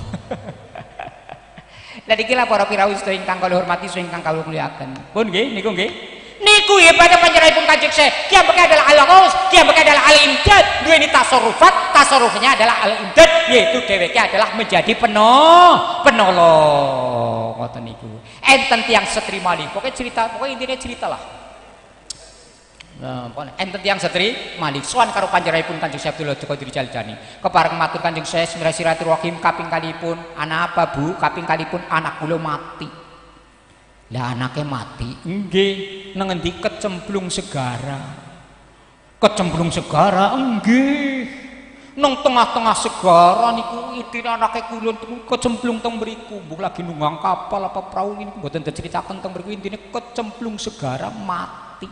lah dikilah para piraos ingkang kula hormati ingkang kula muliaken pun nggih niku ya pada panjenenganipun Kanjeng Syekh ki ambek adalah al-ghaus ki ambek adalah al-imdad duweni tasarrufnya adalah al-imdad yaitu dheweke adalah menjadi penolong ngoten niku enten tiyang setri malih pokoknya intinya cerita lah enten tiyang setri malih sowan karo panjenenganipun Kanjeng Syekh Abdul Qadir Jailani kepareng matur Kanjeng Syekh Silaturahim kaping kalipun anak apa Bu kaping kalipun anak kula mati lah anaknya mati nggih nang endi kecemplung segara nggih nang tengah-tengah segara niku intine anake kula kecemplung teng mriku mbok lagi nunggang kapal apa prau niku mboten diceritaken teng mriku intine kecemplung segara mati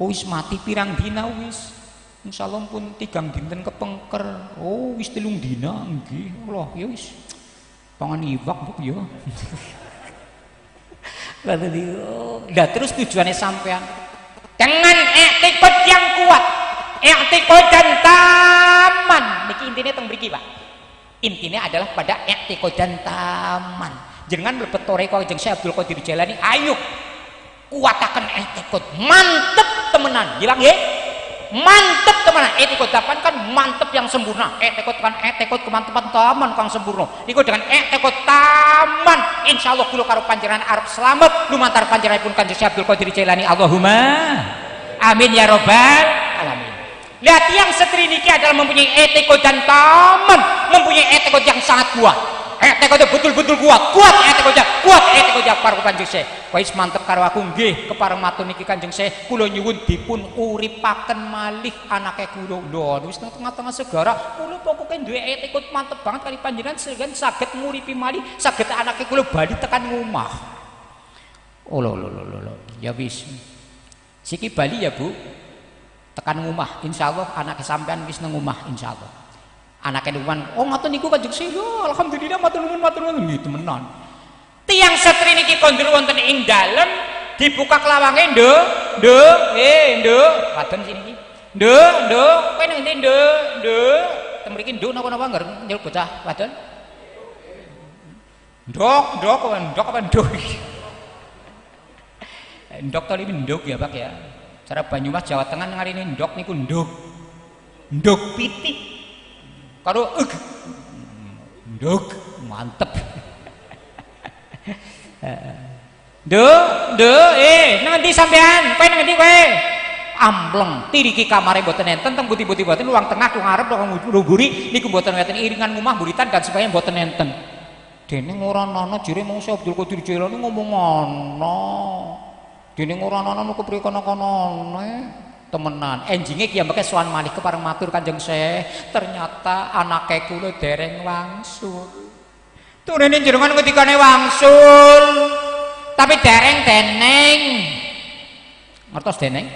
oh wis mati pirang dina wis insyaallah pun 3 dinten kepengker oh wis 3 dina nggih Allah ya wis pangan iwak Bu ya lah terus tujuannya sampean dengan i'tiqad yang kuat i'tiqad dan taman niki intinya teng mriki Pak intinya adalah pada i'tiqad dan taman jenengan mlebet toreko Kanjeng Syekh Abdul Qadir Jailani ayo kuataken i'tiqad mantep temenan bilang ya mantep temenan i'tiqad dapan kan mantep yang sempurna i'tiqad kan i'tiqad kemantepan taman kang sempurna niku dengan i'tiqad taman insyaallah kula karo panjenengan arep slamet lumantar panjenenganipun Kanjeng Syekh Abdul Qadir Jailani Allahumma amin ya rabbal alamin lihat yang setri niki adalah mempunyai i'tiqad dan taman mempunyai i'tiqad yang sangat kuat i'tiqad betul-betul kuat i'tiqad karo Kanjeng Syekh wis mantep karo aku nggih kepareng matur niki Kanjeng Syekh kula nyuwun dipun uripaken malih anake kula lho wis tengah-tengah segara kula pokoke duwe i'tiqad mantep banget kali panjenengan sehingga saged nguripi malih saged anake kula bali tekan omah oh lho ya wis siki bali ya Bu tekan omah insyaallah anake sampean wis nang omah insyaallah anake nuwun oh ngoten niku Kanjeng Syekh yo alhamdulillah matur nuwun nggih temenan tiang setri niki kondur wonten ing dalem dibuka klawange nduk wadon sini iki nduk kowe nang endi nduk teng mriki nduk napa-napa ngar nyeluk bocah wadon ndok apa nduk ndok to iki nduk ya Pak ya cara Banyumas Jawa Tengah ngarine ndok niku nduk pitik karo nduk mantep nang endi sampean kowe nang endi kowe ampleng tiriki kamare mboten enten teng putih-putih mboten ruang tengah ruang ngarep ruang ngguri niku mboten enten iringan ngomah buritan dan sebagainya mboten enten dene ora ana jere mung Syekh Abdul Qadir Jailani ngomong ana dene ora ana kepriye kono-konone temenan enjinge ki ambeke sowan malih kepareng matur Kanjeng Syekh ternyata anake kula dereng wangsul turene jenengan ketikane wangsul tapi dereng deneng ngertos deneng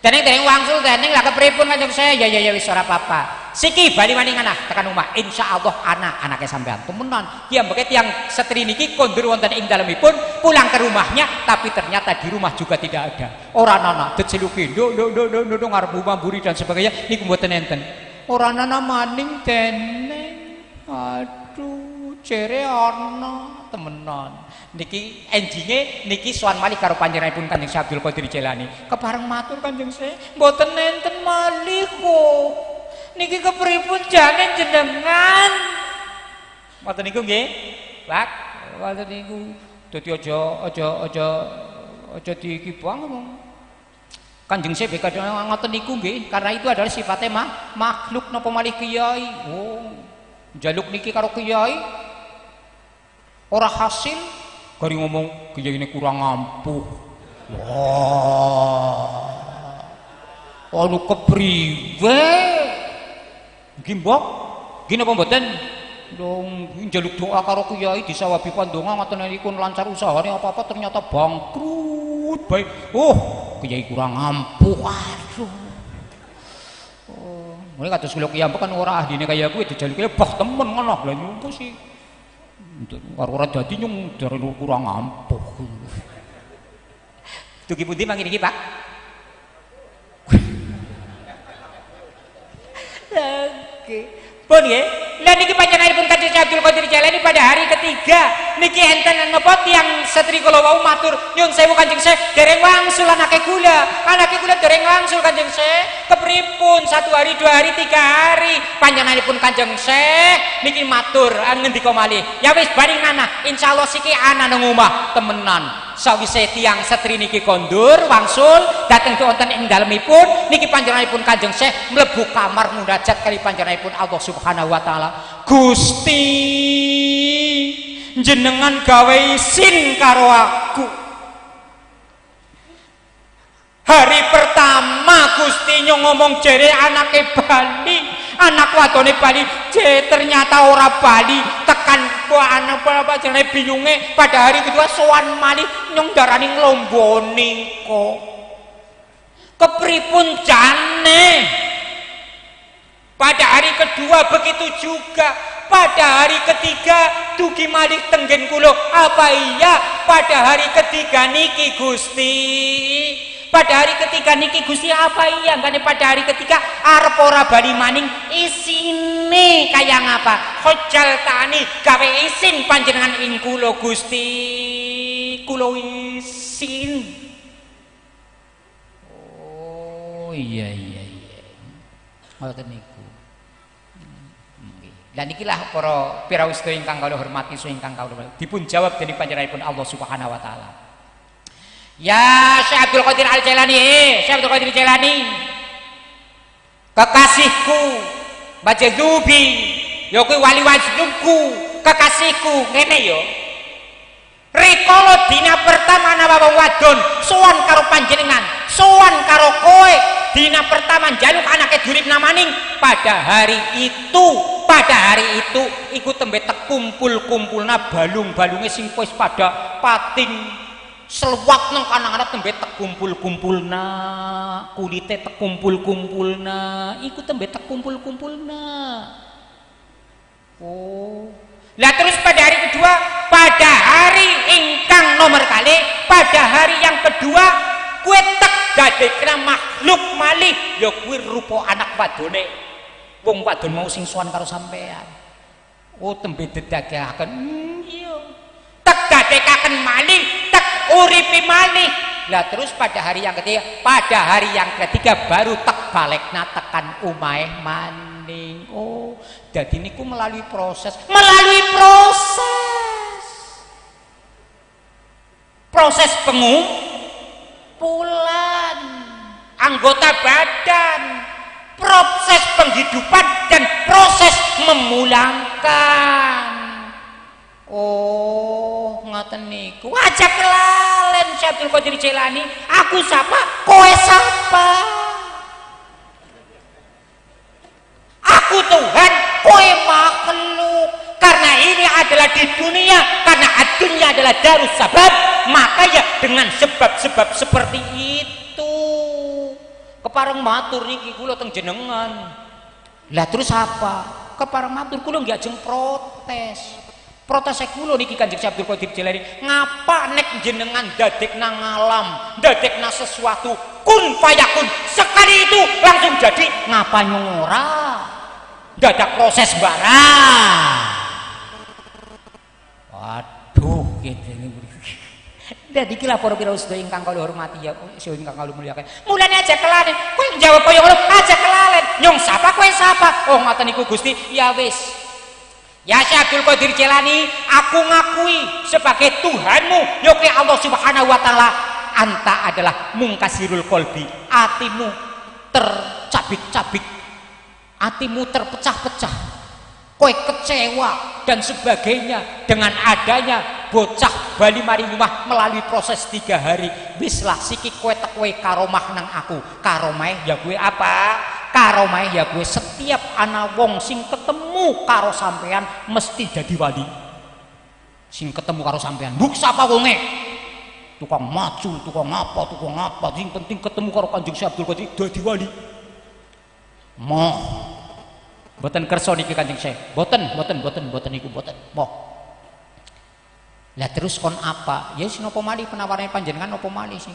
Dereng wangsul dereng lah kepripun Kanjeng saya ya wis ora apa-apa. Siki bali maning anak tekan omah insyaallah anaknya sampean temenan. Ki ambek tiyang setri niki kondur wonten ing dalemipun pulang ke rumahnya tapi ternyata di rumah juga tidak ada. Ora ana deceluki nduk ngarep mburi dan sebagainya niku mboten enten. Ora ana maning deneng. Aduh, jere ana temenan. Niki enjinge niki sowan malih karo panjenenganipun Kanjeng Syekh Abdul Qadir Jailani. Kepareng matur Kanjeng Syekh, mboten enten malih kok. Niki kepripun jane jenengan? Ngoten niku nggih. Pak, ngoten niku. Dadi aja dikibang ngomong. Kanjeng Syekh kadang ngoten niku nggih, karena itu adalah sifatnya makhluk napa malih kiai. Oh, njaluk niki karo kiai ora hasil. Kari ngomong kiai ini kurang ampuh. Wah, anu kepriwe? Gimbok, gini apa mboten? Dong, njaluk doa karo kiai disawabi pandonga ngoten niku lancar usahane apa-apa ternyata bangkrut. Baik. Oh, kiai kurang ampuh. Aduh. Oh, mulai kados kula kiai kan ora ahdine kaya kuwi dijaluke bah temen ngono. Lah nyumpul sih. Ora dadi nyung dari kurang ampuh. Dugi pundi mangke niki, Pak? Oke. Pun nggih. Lah niki panjenenganipun Kanjeng Syekh Abdul Qadir Jailani pada hari ketiga niki enten napa tiyang setri kula wau matur nyun sewu Kanjeng Syekh dereng wangsul anake kula dereng wangsul Kanjeng Syekh kepripun 1 hari 2 hari 3 hari panjenenganipun Kanjeng Syekh niki matur ngendika malih ya wis bari ngana insyaallah siki ana nang omah temenan sawise tiyang setri niki kondur wangsul dateng wonten ing dalemipun niki panjenenganipun Kanjeng Syekh mlebu kamar munajat kali panjenenganipun Allah Subhanahu wa taala. Gusti jenengan gawe isin karo aku. Hari pertama Gusti ngomong jere anake Bali, anak wadone Bali, ternyata ora Bali, tekan anak apa jenenge biyunge pada hari kedua sowan malih nyong darani nglomboni kok. Kepripun jane? Pada hari kedua begitu juga. Pada hari ketiga dugi malih tenggen kula. Apa iya pada hari ketiga niki Gusti? Pada hari ketiga niki Gusti apa iya? Enggak pada hari ketiga arep ora bali maning isine kaya ngapa? Khojal tani gawe isin panjenengan ing kula Gusti. Kula isin. Oh iya. Ngoten niku. Dan ikilah para piraosta ingkang kula hormati so ingkang kula dipun jawab dening panjenenganipun Allah Subhanahu wa taala. Ya Syekh Abdul Qadir Al-Jailani, Syekh Abdul Qadir Jailani. Kekasihku, Bajadubi, ya kuwi wali wajibku, kekasihku ngene ya. Rikala dina pertama ana wong wadon sowan karo panjenengan, sowan karo kowe, dina pertama njaluk anake durip namaning pada hari itu iku tembe kumpul-kumpulna balung-balunge sing wis pada pating selewat nang kanang-kanang tembe kumpul-kumpulna kulite kumpul-kumpulna iku tembe kumpul-kumpulna. Oh. Lah terus pada hari kedua, pada hari ingkang nomor kali, pada hari yang kedua kue tek dadekna makhluk malih ya kuwi rupa anak wadone wong wadon mau sing sowan karo sampean. Oh tembe dedakeaken iya tek dadekaken malih tek uripi malih. Lah terus pada hari yang ketiga baru tek balekna tekan umahe maning. Oh jadi niku melalui proses pengumpulan anggota badan, proses penghidupan dan proses memulangkan. Oh ngoten niku aja kelalen Syekh Abdul Qadir Jailani. Aku siapa? Kowe siapa? Aku Tuhan, kowe makhluk. Karena ini adalah di dunia, karena dunia adalah darus sabab, maka ya dengan sebab-sebab seperti itu. Kepareng matur niki kula teng jenengan. Lah terus apa? Kepareng matur kula nggih ajeng protes. Protes kula niki Kanjeng Syekh Abdul Qadir Jailani, ngapa nek jenengan dadekna ngalam, dadekna sesuatu kun fayakun, sekali itu langsung jadi, ngapa nyora? Dadak proses barang. Waduh, gitu. Dadi iki lapor pira sedaya ingkang kula hormati ya, sedaya ingkang kula mulyakaken. Mulane aja kelalen, kowe njawab kaya ngono aja kelalen. Nyong sapa kowe sapa? Oh ngoten niku Gusti. Ya wis. Ya Syekh Abdul Qadir Jailani, aku ngakui sebagai Tuhanmu, yoke Allah Subhanahu wa taala, anta adalah mungkasirul qalbi. Atimu tercabik-cabik. Atimu terpecah-pecah. Kowe kecewa dan sebagainya dengan adanya bocah bali mari rumah melalui proses 3 hari. Bislah siki kowe tekwe karomah nang aku. Karomah ya gue apa? Karomah ya gue setiap ana wong sing ketemu karo sampean mesti jadi wali. Sing ketemu karo sampean mbuk sapa wonge? Tukang macul, tukang apa, sing penting ketemu karo Kanjeng Syekh Abdul Qadir dadi wali. Moh boten kersa niki Kanjeng Syekh. Boten niku boten. Moh. Lah terus kon apa? Ya sing napa malih penawarane panjenengan napa malih sing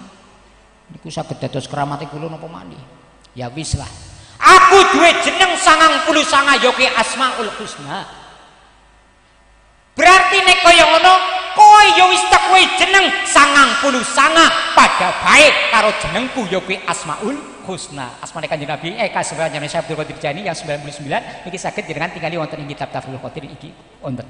niku saged dados keramat kula napa malih. Ya wis lah. Aku duwe jeneng 99 yoke Asmaul Husna. Berarti nek kaya ngono, kowe ya wis tekwe jeneng 99 pada baik karo jenengku yoke Asmaul Husna. Asmane Kanjeng Nabi kasebanjane Syekh Abdul Qadir Jailani yang 99 niki saged jenengan tingali wonten ing kitab Tafsirul Qadir iki wonten.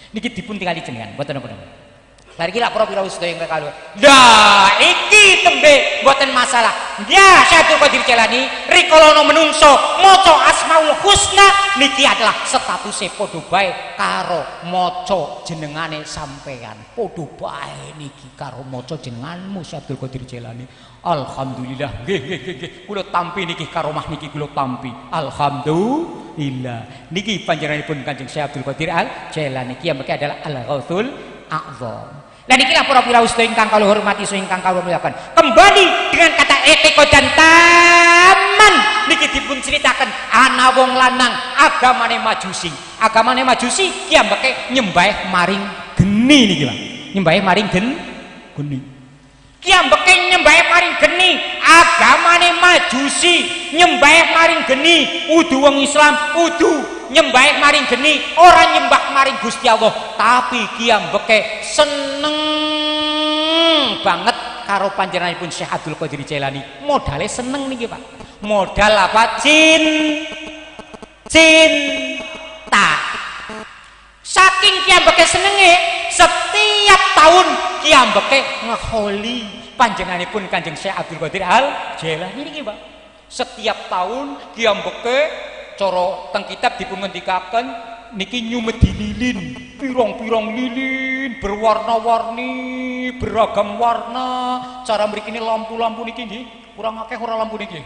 Niki dipun tingali jenengan, mboten napa-napa. Lari kira pira-pira sedaya ingkang kalih. Lah iki tembe mboten masalah. Ya Syekh Abdul Qadir Jailani rikala menungso maca Asmaul Husna niki adalah statuse padha bae karo maca jenengane sampean. Padha bae niki karo maca jenenganmu Syekh Abdul Qadir Jailani. Alhamdulillah nggih. Kula tampi niki karomah niki kula tampi. Alhamdulillah. Niki panjenenganipun Kanjeng Syekh Abdul Qadir Jailani iki adalah Al-Ghauthul A'zam. Lah niki pira-pira sedaya ingkang kula hormati sedaya ingkang kula muliakan. Kembali dengan kata etika dan taman niki dipun ceritakan ana wong lanang agamane Majusi. Agamane Majusi kiambake nyembah maring geni niki Pak. Nyembah maring geni. Kiambake nyembah maring geni, agamane Majusi nyembah maring geni, udu wong Islam udu nyembah maring geni, ora nyembah maring Gusti Allah, tapi kiambake seneng banget karo panjenenganipun Syekh Abdul Qadir Jailani. Modale seneng niki Pak. Modal apa? Cinta. Saking kiambake senenge, setiap tahun kiambake ngeholi panjenenganipun Kanjeng Syekh Abdul Qadir Jailani niki Pak. Setiap tahun kiambake cara teng kitab dipun ngendikaken niki nyumedi lilin, pirong-pirong lilin berwarna-warni, beragam warna. Cara mrikine lampu-lampu niki nggih, kurang akeh ora lampu niki.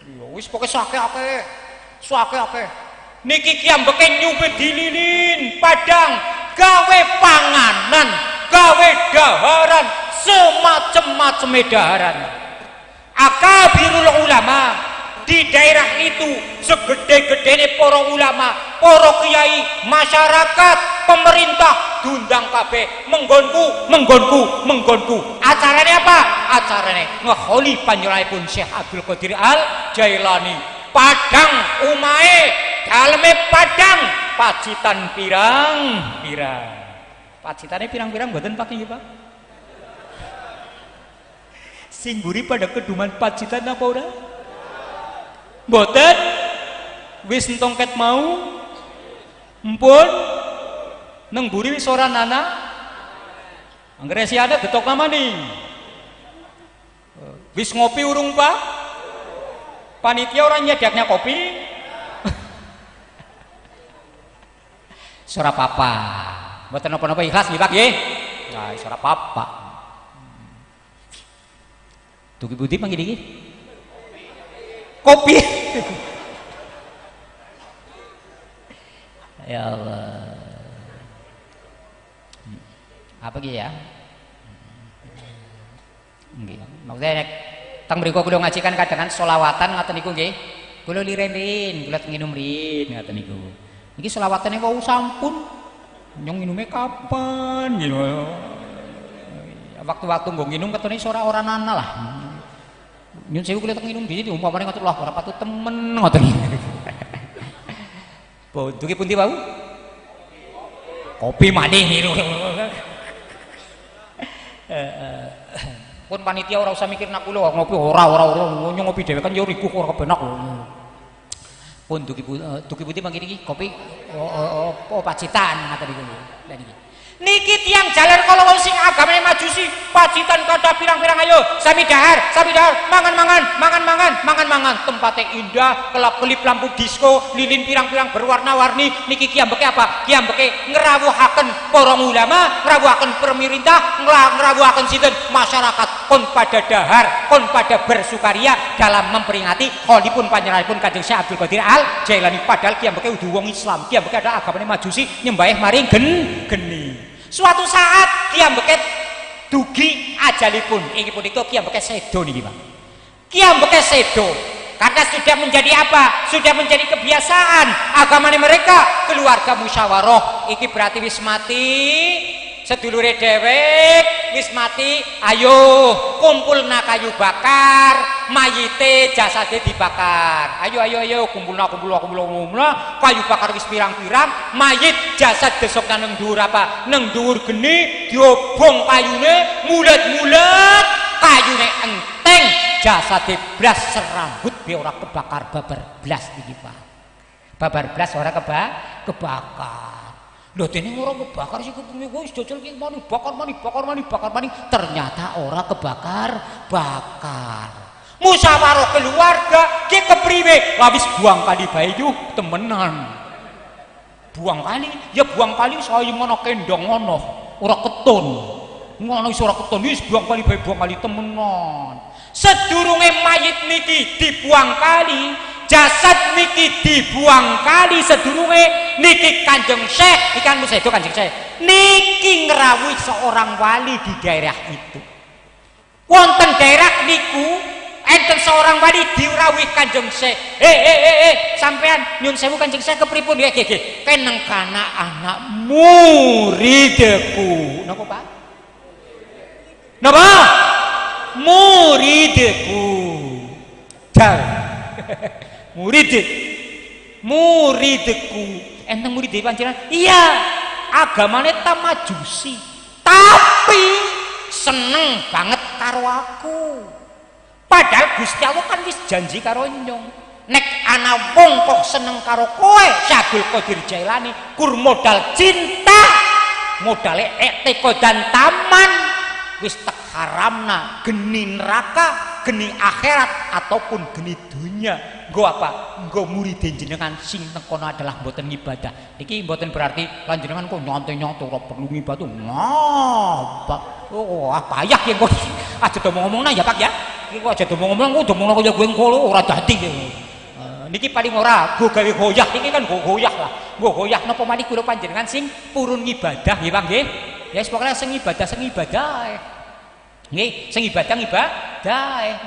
Ya wis pokoke sakake. Niki kiambake nyumedi lilin, padang, gawe panganan, gawe daharan, semacam-macam daharan. Akabirul ulama di daerah itu segede-gedene para ulama, para kiai, masyarakat, pemerintah diundang kabeh menggonku. Acarane apa? Acarane ngeholi panjenenganipun Syekh Abdul Qadir Jailani. Padang umae, daleme padang, pacitan pirang-pirang. Pacitane pirang-pirang mboten Pak nggih Pak? Sing mburi pada keduman pacitan apa ora? Mboten wis entong ket mau empun nang mburi wis ora nana anggere si ada getok nama nih wis ngopi urung Pak? Panitia orang nyediaknya kopi suara papa mboten napa-napa ikhlas nggih Pak nggih. Nah suara papa Tuki Budi panggil iki kopi. Ya Allah. Apa gitu ya? Nggih. Maksudnya Teng mriku kula ngaji kan kadangan selawatan ngoten niku nggih. Kula liren-rin, kula nginum rin ngoten niku. Niki selawatane wau sampun. Nyong nginume kapan gitu. Waktu-waktu nggo nginum ketone ora nana lah. Nyun sewu kula teng nginum dhisik umpamane ngoten lho ora patut temen ngoten. Po, dugi pundi wau? Kopi maneh niku. Pun panitia ora usah mikir nak kula ngopi ora ngopi dhewe kan yo riku ora kebenak. Pun dugi pundi mangke niki kopi pacitan ngaten niku. Lah niki. Niki tiyang jalan kalau wong sing agamane majusi pacitan kada pirang-pirang ayo sami dahar mangan tempatnya indah kelap-kelip lampu disco lilin pirang-pirang berwarna-warni niki kiambeke apa kiambeke ngrawuhaken para ulama ngrawuhaken pemerintah ngrawuhaken sinten masyarakat kon pada dahar kon pada bersukaria dalam memperingati kholipun panjenenganipun Kanjeng Syekh Abdul Qadir Al Jailani padahal kiambeke udah wong Islam kiambeke adalah agamane majusi nyembah maring geni. Suatu saat kiambeke dugi ajalipun iki punika kiambeke sedo niki Pak. Kiambeke sedo karena sudah menjadi apa? Sudah menjadi kebiasaan agamane mereka keluarga musyawarah iki berarti wis mati sedulure dhewek wis mati ayo kumpulna kayu bakar mayite jasade dibakar ayo kumpulna kayu bakar wis pirang-pirang mayit jasad desok nang dhuwur apa nang dhuwur geni diobong kayune mulet-mulet kayune enteng jasade blas serambut be ora kebakar babar blas iki Pak babar blas ora kebakar. Loh dene ora kebakar sih kupinge wis jajal ki mani bakar mani ternyata ora kebakar. Musyawarah keluarga ki kepriwe? Wis buang kali bae yo temenan. Buang kali, ya buang kali saya ngono kendong ngono, ora keton. Ngono wis ora keton wis buang kali bae buang kali temenan. Sedurunge mayit niki dibuang kali jasad niki dibuang kali sedurunge niki Kanjeng Syekh ikan musedo Kanjeng Syekh niki ngrawuhi seorang wali di daerah itu wonten daerah niku enten seorang wali dirawuhi Kanjeng Syekh sampean nyun sewu Kanjeng Syekh kepripun nggih keneng kana anak muridku napa Pak napa muridku dal muridku enteng murid panjenengan iya agamane tamajusi tapi seneng banget karo aku padahal Gusti Allah kan wis janji karo nyong nek ana wong kok seneng karo kowe Syekh Abdul Qadir Jailani kur modal cinta modale dan taman wis tak haramna geni neraka geni akhirat ataupun geni dunia nggo apa nggo murid jenengan sing tekono adalah mboten ibadah niki mboten berarti lan jenengan kok nyantai-nyantai ora perlu ibadah ngapa payah ya kok aja ngomong-ngomongna ya Pak ya iki kok aja ngomong-ngomong kok ngomong kaya gue engko ora dadi niki paling ora go gawe goyah niki kan go goyah lah go goyah napa mani kula panjenengan sing purun ibadah nggih Pak nggih ya pokoknya sing ibadah nggih sing ibadah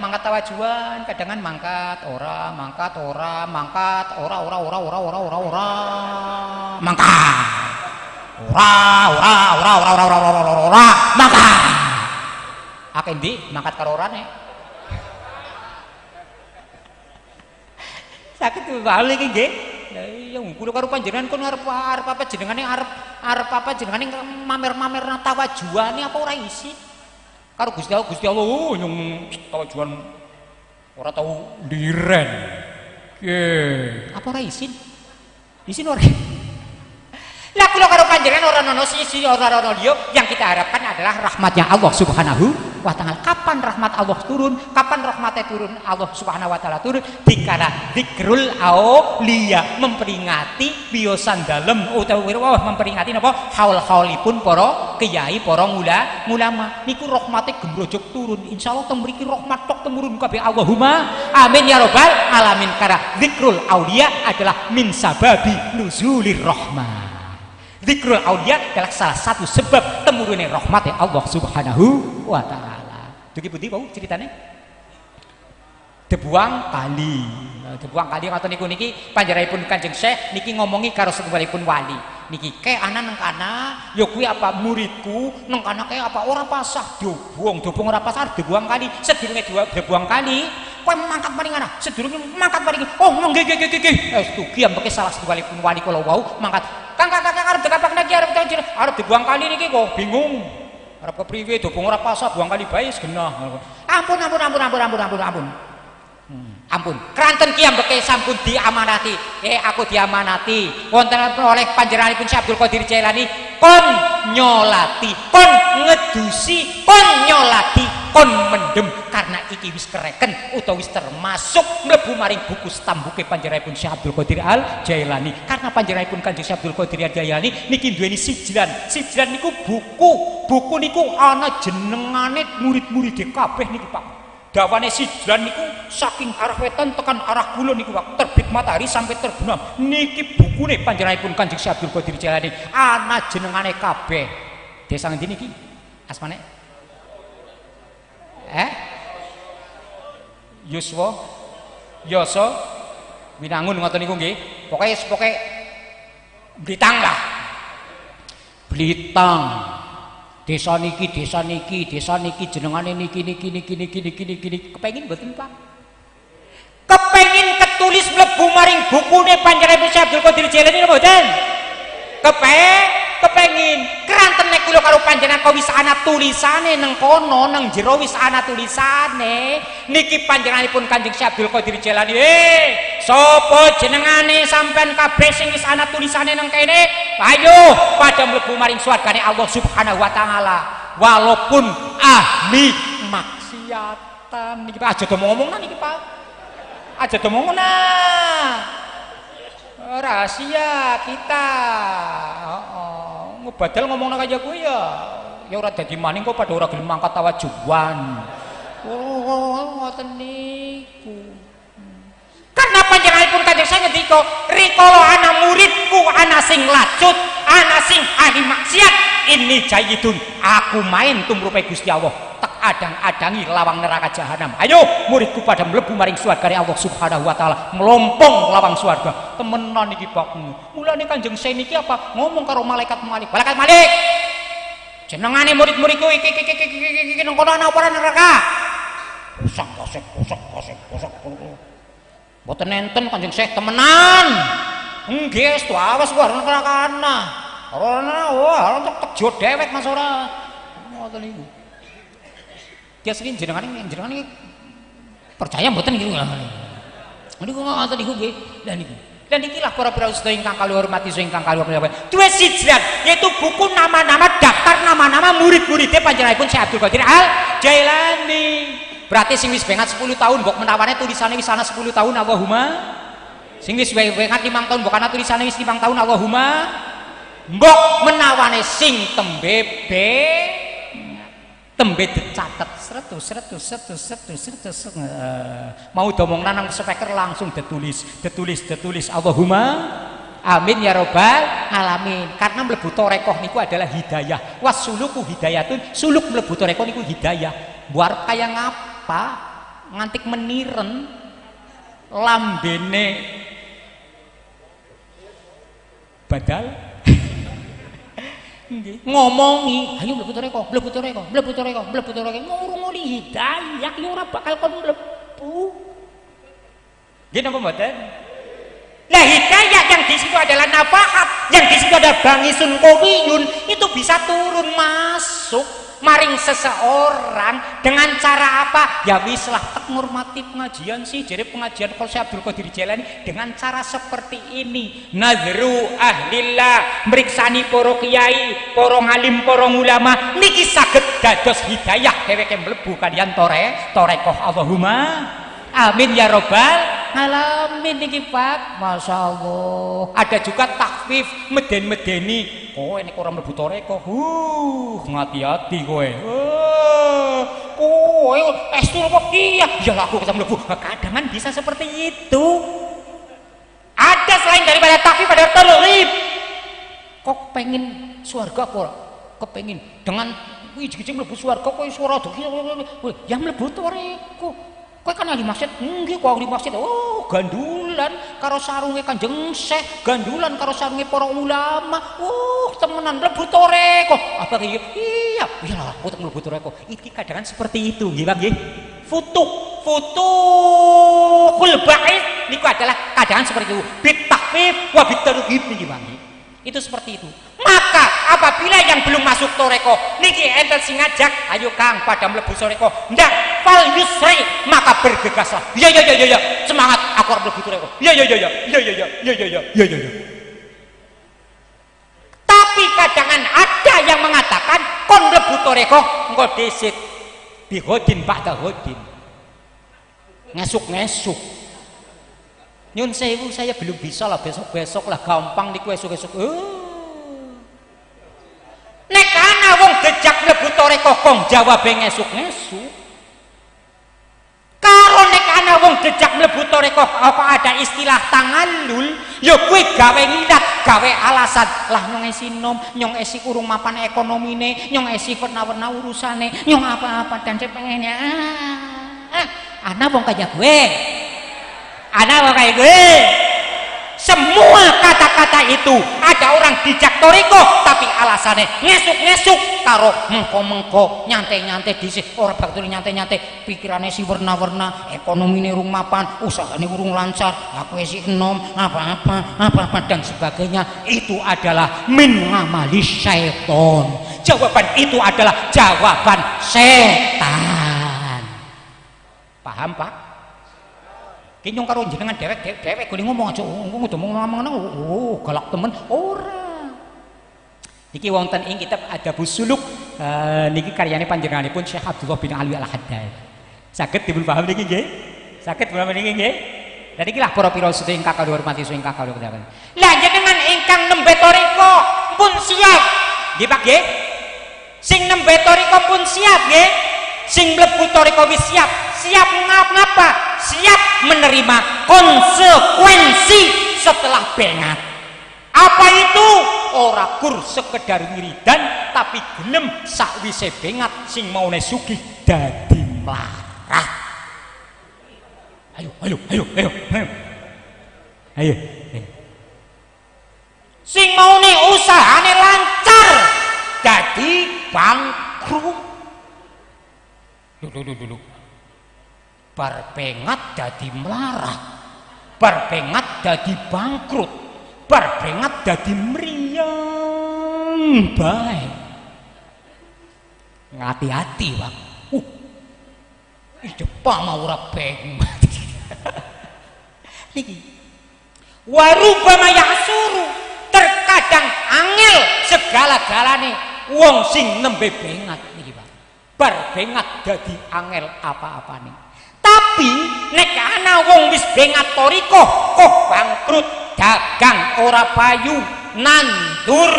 mangkat tawajuan kadangan mangkat ora mangkat mangkat akeh ndi mangkat karo orane sakit bali iki nggih ya kula karo panjenengan kon arep apa jenengane arep apa jenengane mamer-mamer tawajuane apa ora isi karo Gusti Allah nyung tawajuan ora tau liren apa ora isin ora lah kula karo panjenengan ora ono sisi ora ono liya yang kita harapkan adalah rahmatnya Allah Subhanahu wa taala kapan rahmat Allah turun kapan rahmatnya turun Allah Subhanahu wa taala turun dikala dzikrul auliya memperingati biyosan dalem utawa memperingati napa haul-haulipun para kiai para ulama niku rahmate gembrojok turun insyaallah teng mriki rahmat tok temurun kabeh Allahumma amin ya rabbal alamin karena dzikrul auliya adalah min sababi nuzulir rahmah dzikrul auliya adalah salah satu sebab temurune rahmatnya Allah Subhanahu wa taala. Dugi pundi wau ceritane? Debuang Kali. Debuang Kali ngoten niku niki panjenenganipun Kanjeng Syekh niki ngomongi karo setunggalipun wali. Niki ke ana nang kana ya kuwi apa muridku nang kana ke apa ora pasah dobong ora pasah Debuang Kali. Sedurunge Debuang Kali kowe mangkat maring ana. Sedurunge mangkat maring oh nggih stugi ambeke salah setunggalipun wali kula wau mangkat. Kang arep dekapak niki arep Debuang Kali niki kok bingung. Arep kepriwe dobong ora pasah Buang Kali bae genah. Ampun. Ampun, keranten ki ambeke sampun diamanati. Aku diamanati wonten oleh panjenenganipun Syekh Abdul Qadir Jailani kon nyolati, kon ngedusi, kon nyolati, kon mendem karena iki wis kereken utawa wis termasuk mlebu maring buku stambuke panjenenganipun Syekh Abdul Qadir Al Jailani. Karena panjenenganipun Kanjeng Syekh Abdul Qadir Al Jailani niki duweni sijlan. Sijlan niku buku niku ana jenengane murid-muride kabeh niki Pak. Dawane sijlan niku saking arah wetan tekan arah kulon niku Pak, terbit matahari sampai terbenam. Niki bukune panjenenganipun Kanjeng Syekh Abdul Qadir Jailani ana jenengane kabeh. Desa ngendi niki? Asmane? Yuswa, Yoso, Winangun ngoten niku nggih. Pokoke Blitang lah. Blitang. Desa niki jenengane niki kepengin mboten Pak? Kepengin ketulis mlebu maring bukune panjenengan Syekh Abdul Qadir Jailani mboten? Kepengin keranten nek kula karo panjenengan kok wis ana tulisane nang kono nang jero wis ana tulisane niki panjenenganipun Kanjeng Syekh Abdul Qadir Jailani sapa jenengane sampean kabeh sing wis ana tulisane nang kene ayo pada mlebu maring swargane Allah Subhanahu wa taala walaupun ahli maksiatan niki Pak aja do ngomongna niki Pak aja do ngomongna rahasia kita ngebadal ngomongna kaya kuwi ya ora dadi maning kok padha ora gelem mangkat tawajuan ngoten niku karena panjenenganipun Kanjeng Syekh ngendika rikala ana muridku ana sing lacut ana sing ahli maksiat ini jayidun aku main tumrupe Gusti Allah tak adang-adangi lawang neraka jahanam ayo muridku pada mlebu maring swargane Allah Subhanahu wa taala melompong lawang swarga temenan iki Pak mulane Kanjeng Syekh niki apa ngomong karo malaikat Malik jenengane murid-muridku iki nang kono ana apa neraka kosek mboten enten Kanjeng Syekh temenan nggih estu awas war neraka ana ora tek jo dewek Mas ora ngoten niku dia sering jenengan percaya mboten niku niku ngoten niku nggih dan ikilah para sedaya ingkang kali hormati ingkang kali hormati duwe sijlan yaitu buku nama-nama daftar nama-nama murid-muridé panjenenganipun Syekh Abdul Qadir Al Jailani berarti sing wis bengat 10 tahun mbok menawane tulisane wis ana 10 tahun Allahumma sing wis bengat 5 tahun mbok ana tulisane wis 5 tahun Allahumma mbok menawane sing tembe dicatet sretus mau domongna nang speaker langsung ditulis Allahumma amin ya robbal alamin karena mlebu torekoh niku adalah hidayah wasuluku hidayatun suluk mlebu torekoh niku hidayah buar kaya ngapa ngantik meniren lambene badal ngomongi ayo mlebu toreko ngurung-nguri hidayah yo ora bakal kon mlebu nggih napa mboten lah hidayah yang di situ adalah nafahat yang di situ ada bangisun qawiyun itu bisa turun masuk maring seseorang dengan cara apa ya wis lah tek ngurmati pengajian sih jadi pengajian kalau Syekh Abdul Qadir Jailani dengan cara seperti ini nadru ahlillah meriksani para kiai para ngalim para ulama niki saged dados hidayah dheweke mlebu kaliyan torekoh Allahumma amin ya robbal alamin niki Pak Masya Allah ada juga takfif meden-medeni kowe nek ora mlebu torekoh ngati-hati kowe kowe estu apa iya ya aku kita mlebu kadang bisa seperti itu ada selain daripada takfif ada talghib kok pengen surga kok kepengin dengan wiji-wiji mlebu surga kowe suara duki yang mlebu torekoh Kowe kan ahli masjid, nggih kok ahli masjid. Oh, gandulan karo sarunge Kanjeng Syekh, gandulan karo sarunge para ulama. Oh, temenan mlebu toreko. Apa iya? Iya, lah, kok mlebu toreko. Iki kadang seperti itu, nggih Bang nggih. Futuhul ba'id niku adalah kadang seperti itu. Bitahfif wa bitarghib niki Bang. Itu seperti itu. Maka apabila yang belum masuk toreko niki enten sing ngajak, ayo Kang pada mlebu toreko. Ndak, fal yusri, maka bergegaslah. Ya semangat aku harus mlebu toreko. Ya. Tapi kadang ada yang mengatakan kon mlebu toreko engko desit bihodin ba'da hodin. Ngesuk-ngesuk. Nyun sewu saya belum bisa lah, besok-besok lah, gampang niku esuk-esuk. Nek ana wong dejak mlebu toreko kong jawabe ngesuk-ngesuk. Karo nek ana wong dejak mlebu toreko apa ada istilah tangallul, ya kuwi gawe ngilat, gawe alasan. Lah nyong esi nom, nyong esi urung mapan ekonomine, nyong esi werna-werna urusane, nyong apa-apa dan pengennya. Ana wong kaya gue. Ana wong kaya gue. Semua kata-kata itu ada orang dijak toriko tapi alasannya ngesuk-ngesuk karo mengko-mengko nyantai-nyantai disih ora bakal nyantai-nyantai pikirannya si warna-warna ekonomine urung mapan usahane urung lancar aku si enom apa-apa dan sebagainya. Itu adalah min ngamali syaiton. Jawaban itu adalah jawaban setan. Paham Pak? Kinyong karo jenengan dewek kuwi ngomong aja ngomong galak temen ora. Niki wonten ing kitab Adabus Suluk niki karyane panjenenganipun Syekh Abdullah bin Alwi Al-Haddad. Saged dipun paham niki nggih? Saged paham niki nggih? Dan iki lah para pira sedaya ingkang kawula hormati sedaya ingkang kawula kedhapan. Lah jenengan ingkang nembe toriko pun siap. Nggih Pak nggih? Sing nembe toriko pun siap nggih. Sing mlebu toriko wis siap. Siap ngapa? Siap menerima konsekuensi setelah bengat. Apa itu? Ora kur sekedar wiridan tapi gelem sakwise bengat sing maune sugih dadi mlarat. Ayo. Sing maune usahane lancar dadi bangkrut. Dulu. Barbengat dadi melarat, barbengat dadi bangkrut, barbengat dadi mriyang bae. Ngati-hati Bang. Depan mau ora bengat. Niki. Warubama yasuru, terkadang angel segala-galane wong sing nembe bengat niki Bang. Barbengat dadi angel apa-apane. Tapi nek ana wong wis bengat toriko kok bangkrut, dagang ora payu, nandur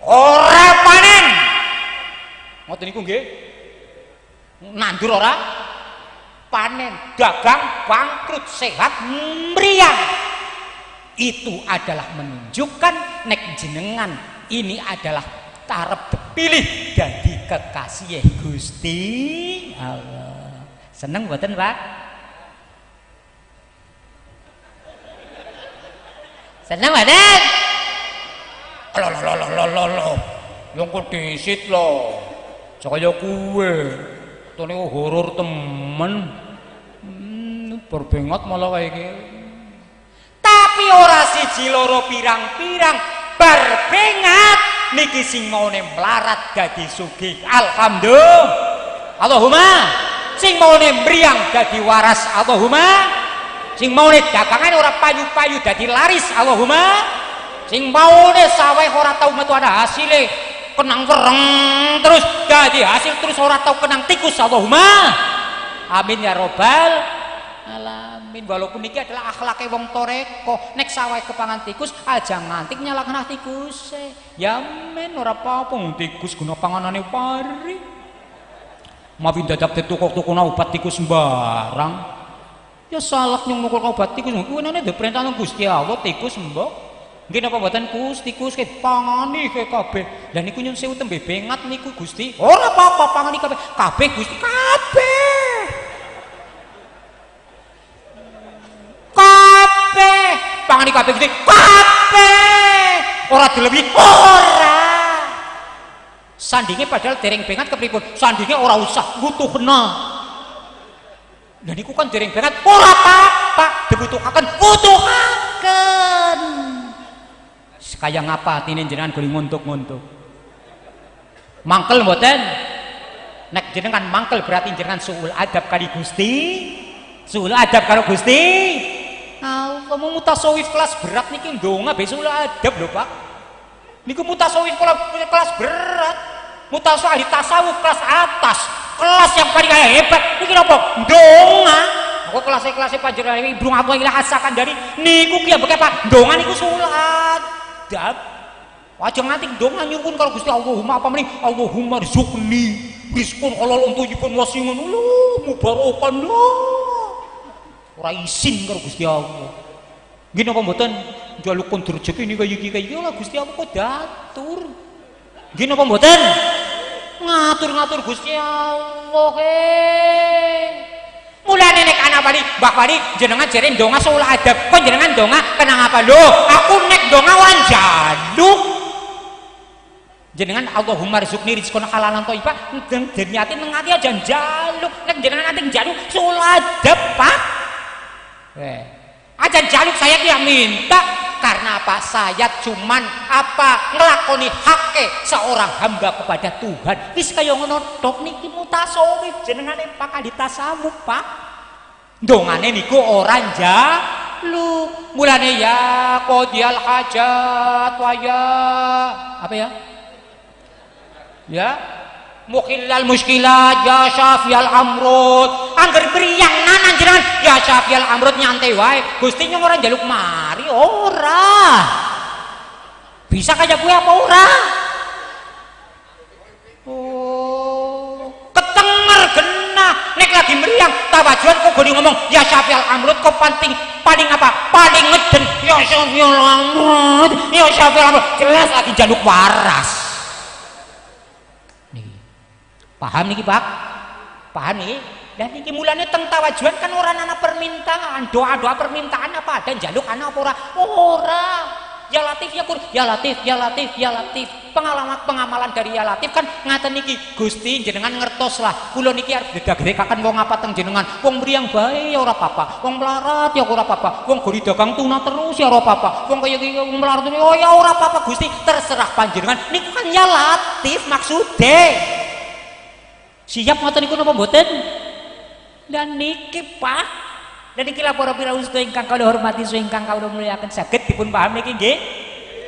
ora panen. Ngoten niku nggih. Nandur ora panen, dagang bangkrut, sehat mriyang. Itu adalah menunjukkan nek jenengan ini adalah tarep dipilih dadi kekasih Gusti Allah. Seneng mboten Pak? Seneng mboten? Loh. Yang kok disit lho. Kaya kuwe. Tone horor temen. Berbengat malah kaya iki. Tapi ora siji loro pirang-pirang berbengat niki sing maune melarat dadi sugih. Alhamdulillah. Allahumma sing maune mriyang dadi waras. Allahumma sing maune dagangan ora payu-payu dadi laris. Allahumma sing maune saweh ora tau metu ada hasile kenang wereng terus dadi hasil terus ora tau kenang tikus. Allahumma amin ya robbal alamin. Walaupun niki adalah akhlake wong toreko, nek saweh kepangan tikus aja ngantik nyalahkan tikus ya men ora apa-apa tikus guna panganane pari. Maafin dadak tuku-tuku obat tikus sembarang. Ya salah nyung nukul obat tikus. Kuwi nene diperintah nang Gusti Allah tikus mbok. Nggih napa mboten tikus ke pangani ke kabeh. Lah niku nyun sewu tembe bengat niku Gusti. Ora apa-apa pangani kabeh. Kabeh Gusti kabeh. kabeh Gusti kabeh ora dilebihi ora sandinge padahal dereng banget kepripun sandinge ora usah butuhna dan niku kan dereng banget ora apa-apa dibutuhaken butuhaken kaya ngapa atine jenengan goli nguntuk-nguntuk mangkel mboten nek jenengan mangkel berarti jenengan suul adab kali Gusti suul adab karo Gusti kamu mutasawif kelas berat niki ndonga be suul adab lho Pak niku mutasawif kelas berat mutasawif ahli tasawuf kelas atas kelas yang paling hebat niki napa ndonga kok kelas-kelas panjenengan Ibnu Athaillah asakan dari niku ki ambek apa ndonga niku suul adab aja nganti ndonga nyuwun kalau Gusti Allahumma apa mending Allahumma rizqni rizqun halal untuyipun wasingun lho mubarakan lho ora isin karo Gusti Allah nggih napa mboten njaluk pun rezeki niku kaya iki lho Gusti Allah kok diatur nggih napa mboten ngatur-ngatur Gusti Allah mulane nek ana bali Mbah Bali jenengan jere ndonga suul adab kok jenengan ndonga kenang apa lho aku nek ndonga wan jaluk jenengan Allahumma rizqni rizqan halalan thayyibah den niati nang ati aja njaluk nek jenengan ati njaluk suul adab Pak aja njaluk saya ki minta karena apa saya cuman apa ngelakoni hake seorang hamba kepada Tuhan wis kaya ngono tok niki mutasawif jenengane Pak ahli tasawuf Pak ndongane niku ora njaluk mulane ya qadiyal hajat wa ya apa ya mukhillal muskilat ya syafiyal amrut angger briyang nanan jenengan ya syafiyal amrut nyantai wae Gusti nyong ora njaluk mari ora bisa kaya gue apa ora oh ketenger genah nek lagi meriang tawajuan kok goni ngomong ya syafiyal amrut kok paling apa paling ngeden ya syafiyal amrut ya syafiyal amrut jelas lagi njaluk waras paham niki Pak paham niki dan niki mulane teng tawajuan kan ora ana permintaan doa-doa permintaan apa ada njaluk ana apa ora ya latif ya kur ya latif ya latif ya latif pengamalan dari ya latif kan ngaten niki Gusti jenengan ngertos lah kula niki arep gedhe-gedhekaken wong apa teng jenengan wong mriyang bae ya ora apa-apa wong melarat ya ora apa-apa wong gori dagang tuna terus ya ora apa-apa wong kaya iki wong melarat oh ya ora apa-apa Gusti terserah panjenengan niku kan ya latif maksude siap ngoten niku napa mboten dan niki Pak dan niki para piraos ingkang kula hormati ingkang kula muliaken saged dipun paham niki nggih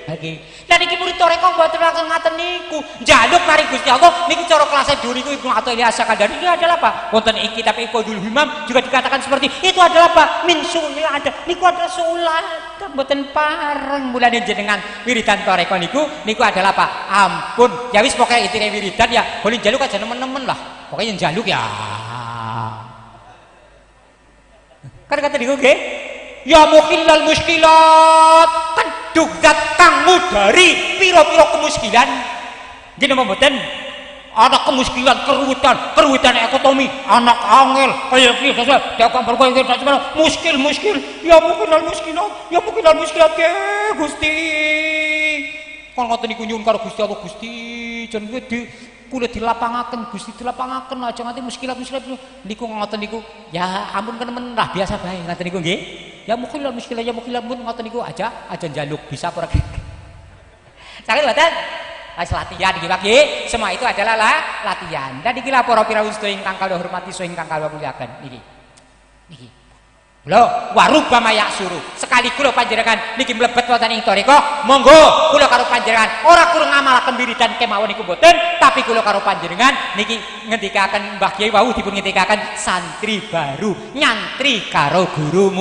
nggih dan niki murid toreko mboten ngaten niku njaluk mari Gusti Allah niki cara kelas dhuwur niku Ibnu Athaillah As-Sakandari ini adalah apa wonten ing kitab Iqadul Himam juga dikatakan seperti itu adalah apa min suul adab niku adalah suul adab mboten pareng mulane jenengan wiridan toreko niku adalah apa ampun ya wis pokoke intine wiridan ya boleh njaluk aja nemen-nemen lah pokoknya njaluk ya kan kata niku nggih ya mukhillal muskilat kan dugzat kangmu dari pira-pira kemuskilan nggih napa mboten ana kemuskilan keruwitan ekonomi anak angel kaya piye dagang berkoyo muskil ya mukhillal muskilat ke Gusti kon ngoten niku nyuwun karo Gusti Allah Gusti jan kulit dilapangaken Gusti dilapangaken aja nganti muskilat niku ngoten niku ya ampun kenemen lah biasa bae ngoten niku nggih ya mukhillal mun ngoten niku aja njaluk bisa ora saged mboten wis latihan nggih Pak nggih semua itu adalah latihan dan iki para piraos ingkang kula hormati ingkang kula muliaken niki lho warubama yaksuru sekali kula panjenengan niki mlebet wonten ing toreko monggo kula karo panjenengan ora kurang ngamalaken wiridan kemawon niku mboten tapi kula karo panjenengan niki ngendikaken Mbah Kyai wau dipun ngendikaken santri baru nyantri karo guru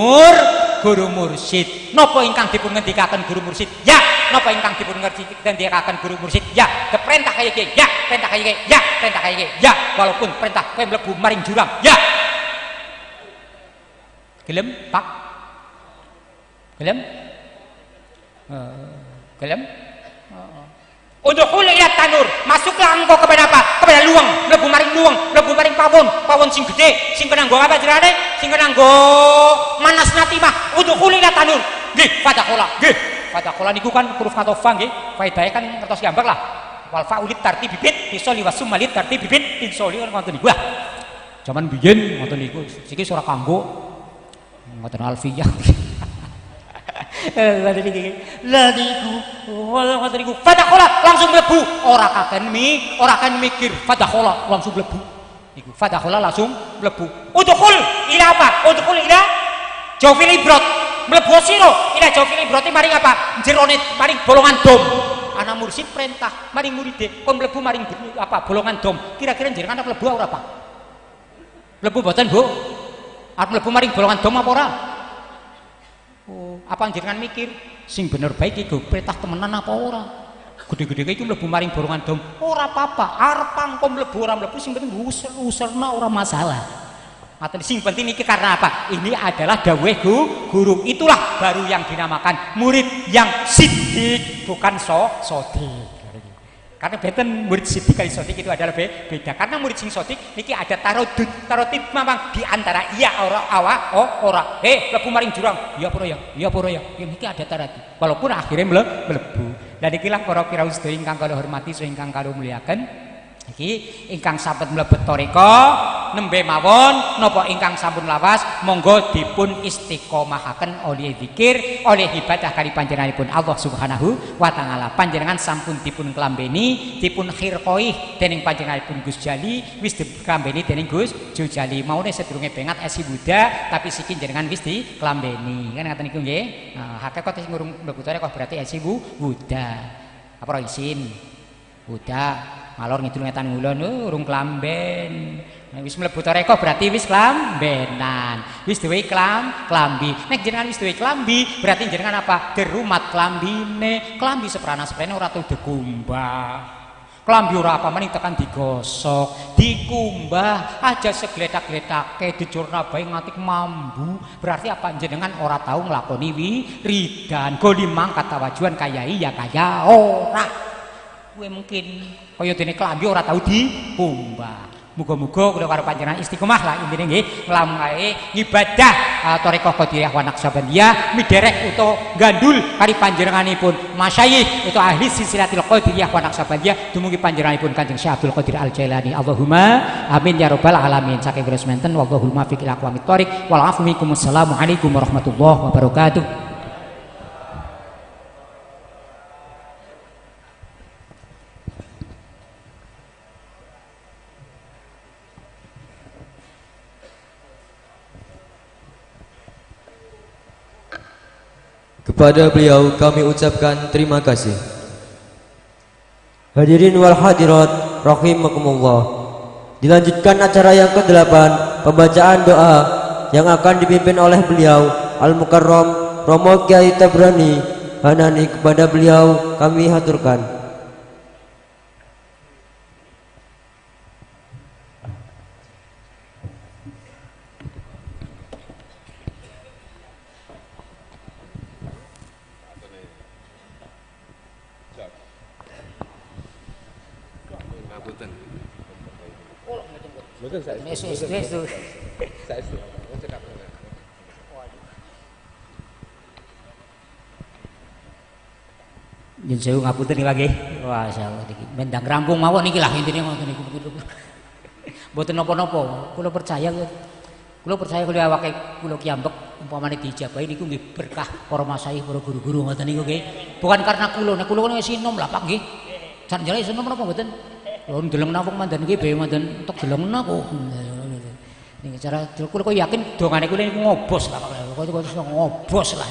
mursyid napa ingkang dipun ngendikaken guru mursyid ya napa ingkang dipun ngendikaken guru mursyid ya perintah kaya iki ya perintah kaya iki ya perintah kaya iki ya walaupun perintah kowe mlebu maring jurang ya gelem Pak gelem Udkhul ila tanur masuklah engkau kepada apa kepada luang mlebu maring pawon sing gede sing kena nggo apa jenenge sing nganggo manas natimah udkhuli la tanur nggih fadakhala nggih fadakhala niku kan huruf katofa nggih faedahe kan ngertos gambar lah wal fa'ulit tartib bibit isoli wasummalit tartib bibit insoli kan ngoten niku. Zaman biyen ngoten niku siki ora kanggo ngoten alfiyah. Ngoten niki. Lah niku fadakhala langsung mlebu ora kaken mikir fadakhala langsung mlebu. Niku fadakhala langsung mlebu. Udkhul ila apa? Udkhul ila jawfil ibrot. Mlebu sira ila jawfil ibrot maring apa? Jerone maring bolongan dom. Ana mursid perintah maring muride kon mlebu maring apa? Bolongan dom. Kira-kira jenengan mlebu ora apa? Mlebu mboten, Bu? Arep mlebu maring bolongan dom apa ora? Oh, apa jenengan mikir sing bener baik iki perintah temenan apa ora? Gede-gede iki mlebu maring bolongan dom ora apa-apa, arep pangkom mlebu ora mlebu sing penting userna ora masalah. Maten sing penting iki karena apa? Ini adalah dawuh guru. Itulah baru yang dinamakan murid yang siddiq, bukan sodik. Karena beten murid siddiq kali sodik itu adalah beda. Karena murid sing sodik niki ada tarotip memang di antara iya ora ora. Mlebu maring jurang. Iya apa ya? Iya apa ya? Niki ada tarotip. Walaupun akhirnya mlebu. Dan ikilah para kiraos sedaya ingkang kula hormati saha ingkang kula muliaken. Iki ingkang sampun mlebet toriko nembe mawon napa ingkang sampun lawas monggo dipun istiqomahaken oleh zikir oleh ibadah kali panjenenganipun Allah Subhanahu wa taala. Panjenengan sampun dipun klambeni dipun khirqoi dening panjenenganipun Gus Jali wis diklambeni dening Gus Jali maune sedurunge bengat esi Buddha tapi siki jenengan wis diklambeni kan ngaten niku nggih. Hakikat sing urung mlebu toriko berarti esi Buddha apa isin Buddha malor ngidul ngetan ngulon urung klamben. Wis mlebu toreko berarti wis klambenan. Wis duwe klambi. Nek jenengan wis duwe klambi berarti jenengan apa? Gerumat klambine. Klambi seprana-seprene ora tau dikumbah. Klambi ora apa maning tekan digosok, dikumbah aja segletak-gletake dicurna bae nganti mambu. Berarti apa jenengan ora tau nglakoni wiridan. Golimang kata wajuan kayai ya kaya ora. Kuwi mungkin kaya dene klambi ora tau dikumbah. Muga-muga kula karo panjenengan istiqomah lah intine nggih nglampahi ibadah thariqah Qadiriyah wa Naqsabandiyah miderek utawa gandul kali panjenenganipun masyayikh utawa ahli silsilatil Qadiriyah wa Naqsabandiyah dumugi panjenenganipun Kanjeng Syekh Abdul Qadir Al Jailani. Allahumma amin ya rabbal alamin. Saking kula semanten wallahul muwaffiq ila aqwamit thoriq wal afu minkum. Assalamualaikum warahmatullahi wabarakatuh. Kepada beliau kami ucapkan terima kasih. Hadirin wal hadirat rahimakumullah. Dilanjutkan acara yang ke-8, pembacaan doa yang akan dipimpin oleh beliau Al-Mukarram Romo Kiai Tabrani Hanani. Kepada beliau kami haturkan. Yen sewu ngapunten nggih. Wah, insyaallah niki mendang rampung mawon niki lah intine ngoten niku. Mboten napa-napa, kula percaya kula awake kula kiambek umpamane diijabahi niku nggih berkah para masyayikh, para guru-guru ngoten niku nggih. Bukan karena kula, nek kula wis sinom lah Pak nggih. Jan jare sinom menapa mboten? Lho ndeleng napa mandan nggih bae mandan entuk deleng napa. Niki cara kula kok yakin dongane kula niku ngobos lah Pak. Kok ngobos lah.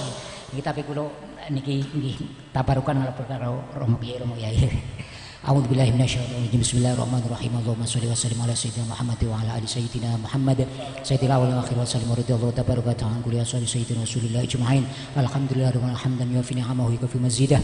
Niki tapi kula niki nggih tabarukan karo Romo Kiai. A'udzu billahi minasyaitonir rajim. Bismillahirrahmanirrahim. Allahumma shalli wa sallim ala sayyidina Muhammad wa ala ali sayyidina Muhammad. Sayyidil awwal wal akhir wa sallim radhiyallahu tabaraka ta'ala kulli ashabi sayyidina Rasulillah ijma'in. Alhamdulillah wa hamdan yufi ni'amahu wa fi mazidah.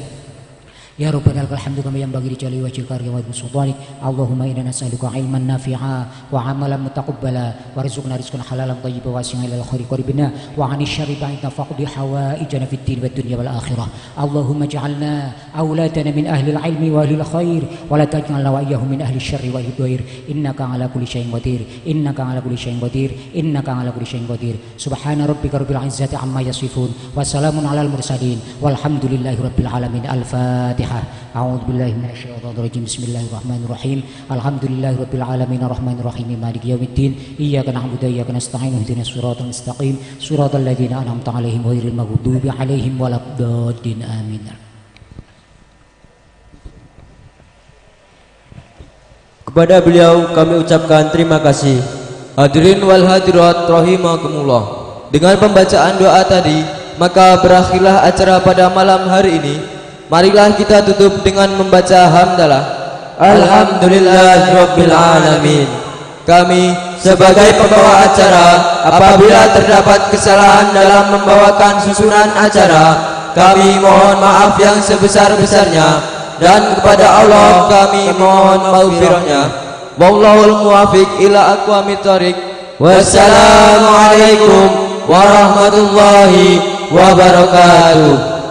Ya Rabbana lakal hamdu kama yanbaghi li jalali wajhika wa sultanik. Allahumma inna nas'aluka ilman nafi'a wa 'amalan mutaqabbala warzuqna rizqan halalan thayyiban wasi'an ilal khairi qaribna wa 'ani syarri ba'idna faqdi hawaijana fid din wad dunya wal akhirah. Allahumma ij'alna auladana min ahli al-'ilmi wa ahli al-khair wa la taj'alna wa iyyahum min ahli asy-syarri wa ahli ad-dhair. Innaka 'ala kulli syai'in qadir. Innaka 'ala kulli syai'in qadir. Innaka 'ala kulli syai'in qadir. Subhana rabbika rabbil 'izzati 'amma yasifun wa salamun 'alal mursalin walhamdulillahi rabbil alamin. Al-Fatihah. A'udzu billahi minasyaitonir rajim. Bismillahirrahmanirrahim. Alhamdulillahi rabbil alamin arrahmanir rahim maliki yaumiddin. Iyyaka na'budu wa iyyaka nasta'in ihdinas siratal mustaqim siratal ladzina an'amta 'alaihim ghairil maghdubi 'alaihim waladdallin. Amin. Kepada beliau kami ucapkan terima kasih. Hadirin wal hadirat rahimakumullah. Dengan pembacaan doa tadi, maka berakhirlah acara pada malam hari ini. Marilah kita tutup dengan membaca hamdalah. Alhamdulillahirabbil alamin. Kami sebagai pembawa acara, apabila terdapat kesalahan dalam membawakan susunan acara, kami mohon maaf yang sebesar-besarnya, dan kepada Allah kami mohon maghfirahnya. Wallahul muwaffiq ila aqwamit thoriq. Wassalamualaikum warahmatullahi wabarakatuh.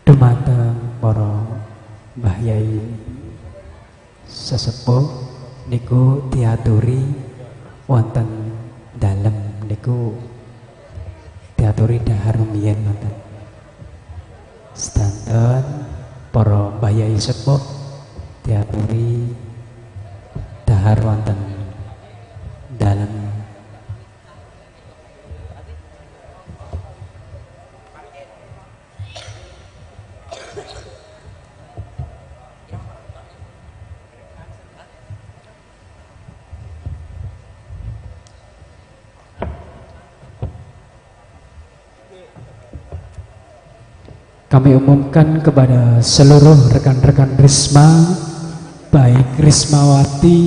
Dumateng para Mbah Yai sesepuh niku diaturi wonten dalem niku diaturi dahar rumiyin wonten sedanten para Mbah Yai sepuh diaturi dahar wonten dalem. Kami umumkan kepada seluruh rekan-rekan Risma, baik Rismawati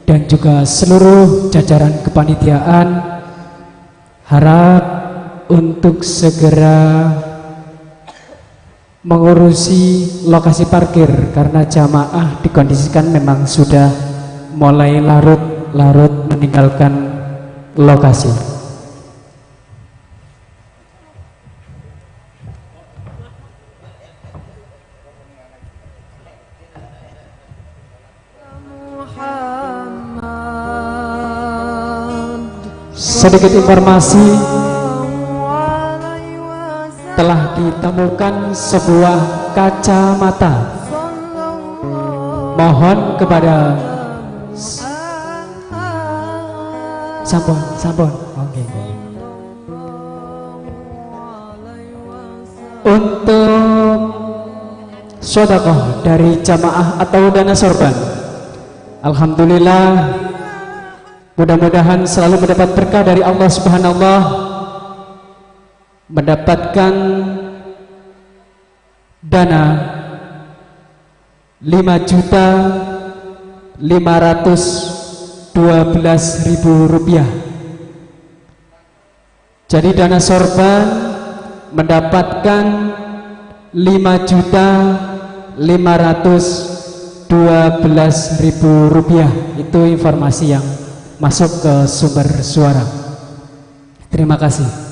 dan juga seluruh jajaran kepanitiaan, harap untuk segera mengurusi lokasi parkir karena jamaah dikondisikan memang sudah mulai larut-larut meninggalkan lokasi. Sedikit informasi, telah ditemukan sebuah kacamata. Mohon kepada sampun. Oke. Untuk sedekah dari jamaah atau dana sorban, alhamdulillah, mudah-mudahan selalu mendapat berkah dari Allah Subhanahu wa Ta'ala, mendapatkan dana 5.512.000 rupiah. Jadi dana sorban mendapatkan 5.512.000 rupiah. Itu informasi yang masuk ke sumber suara. Terima kasih.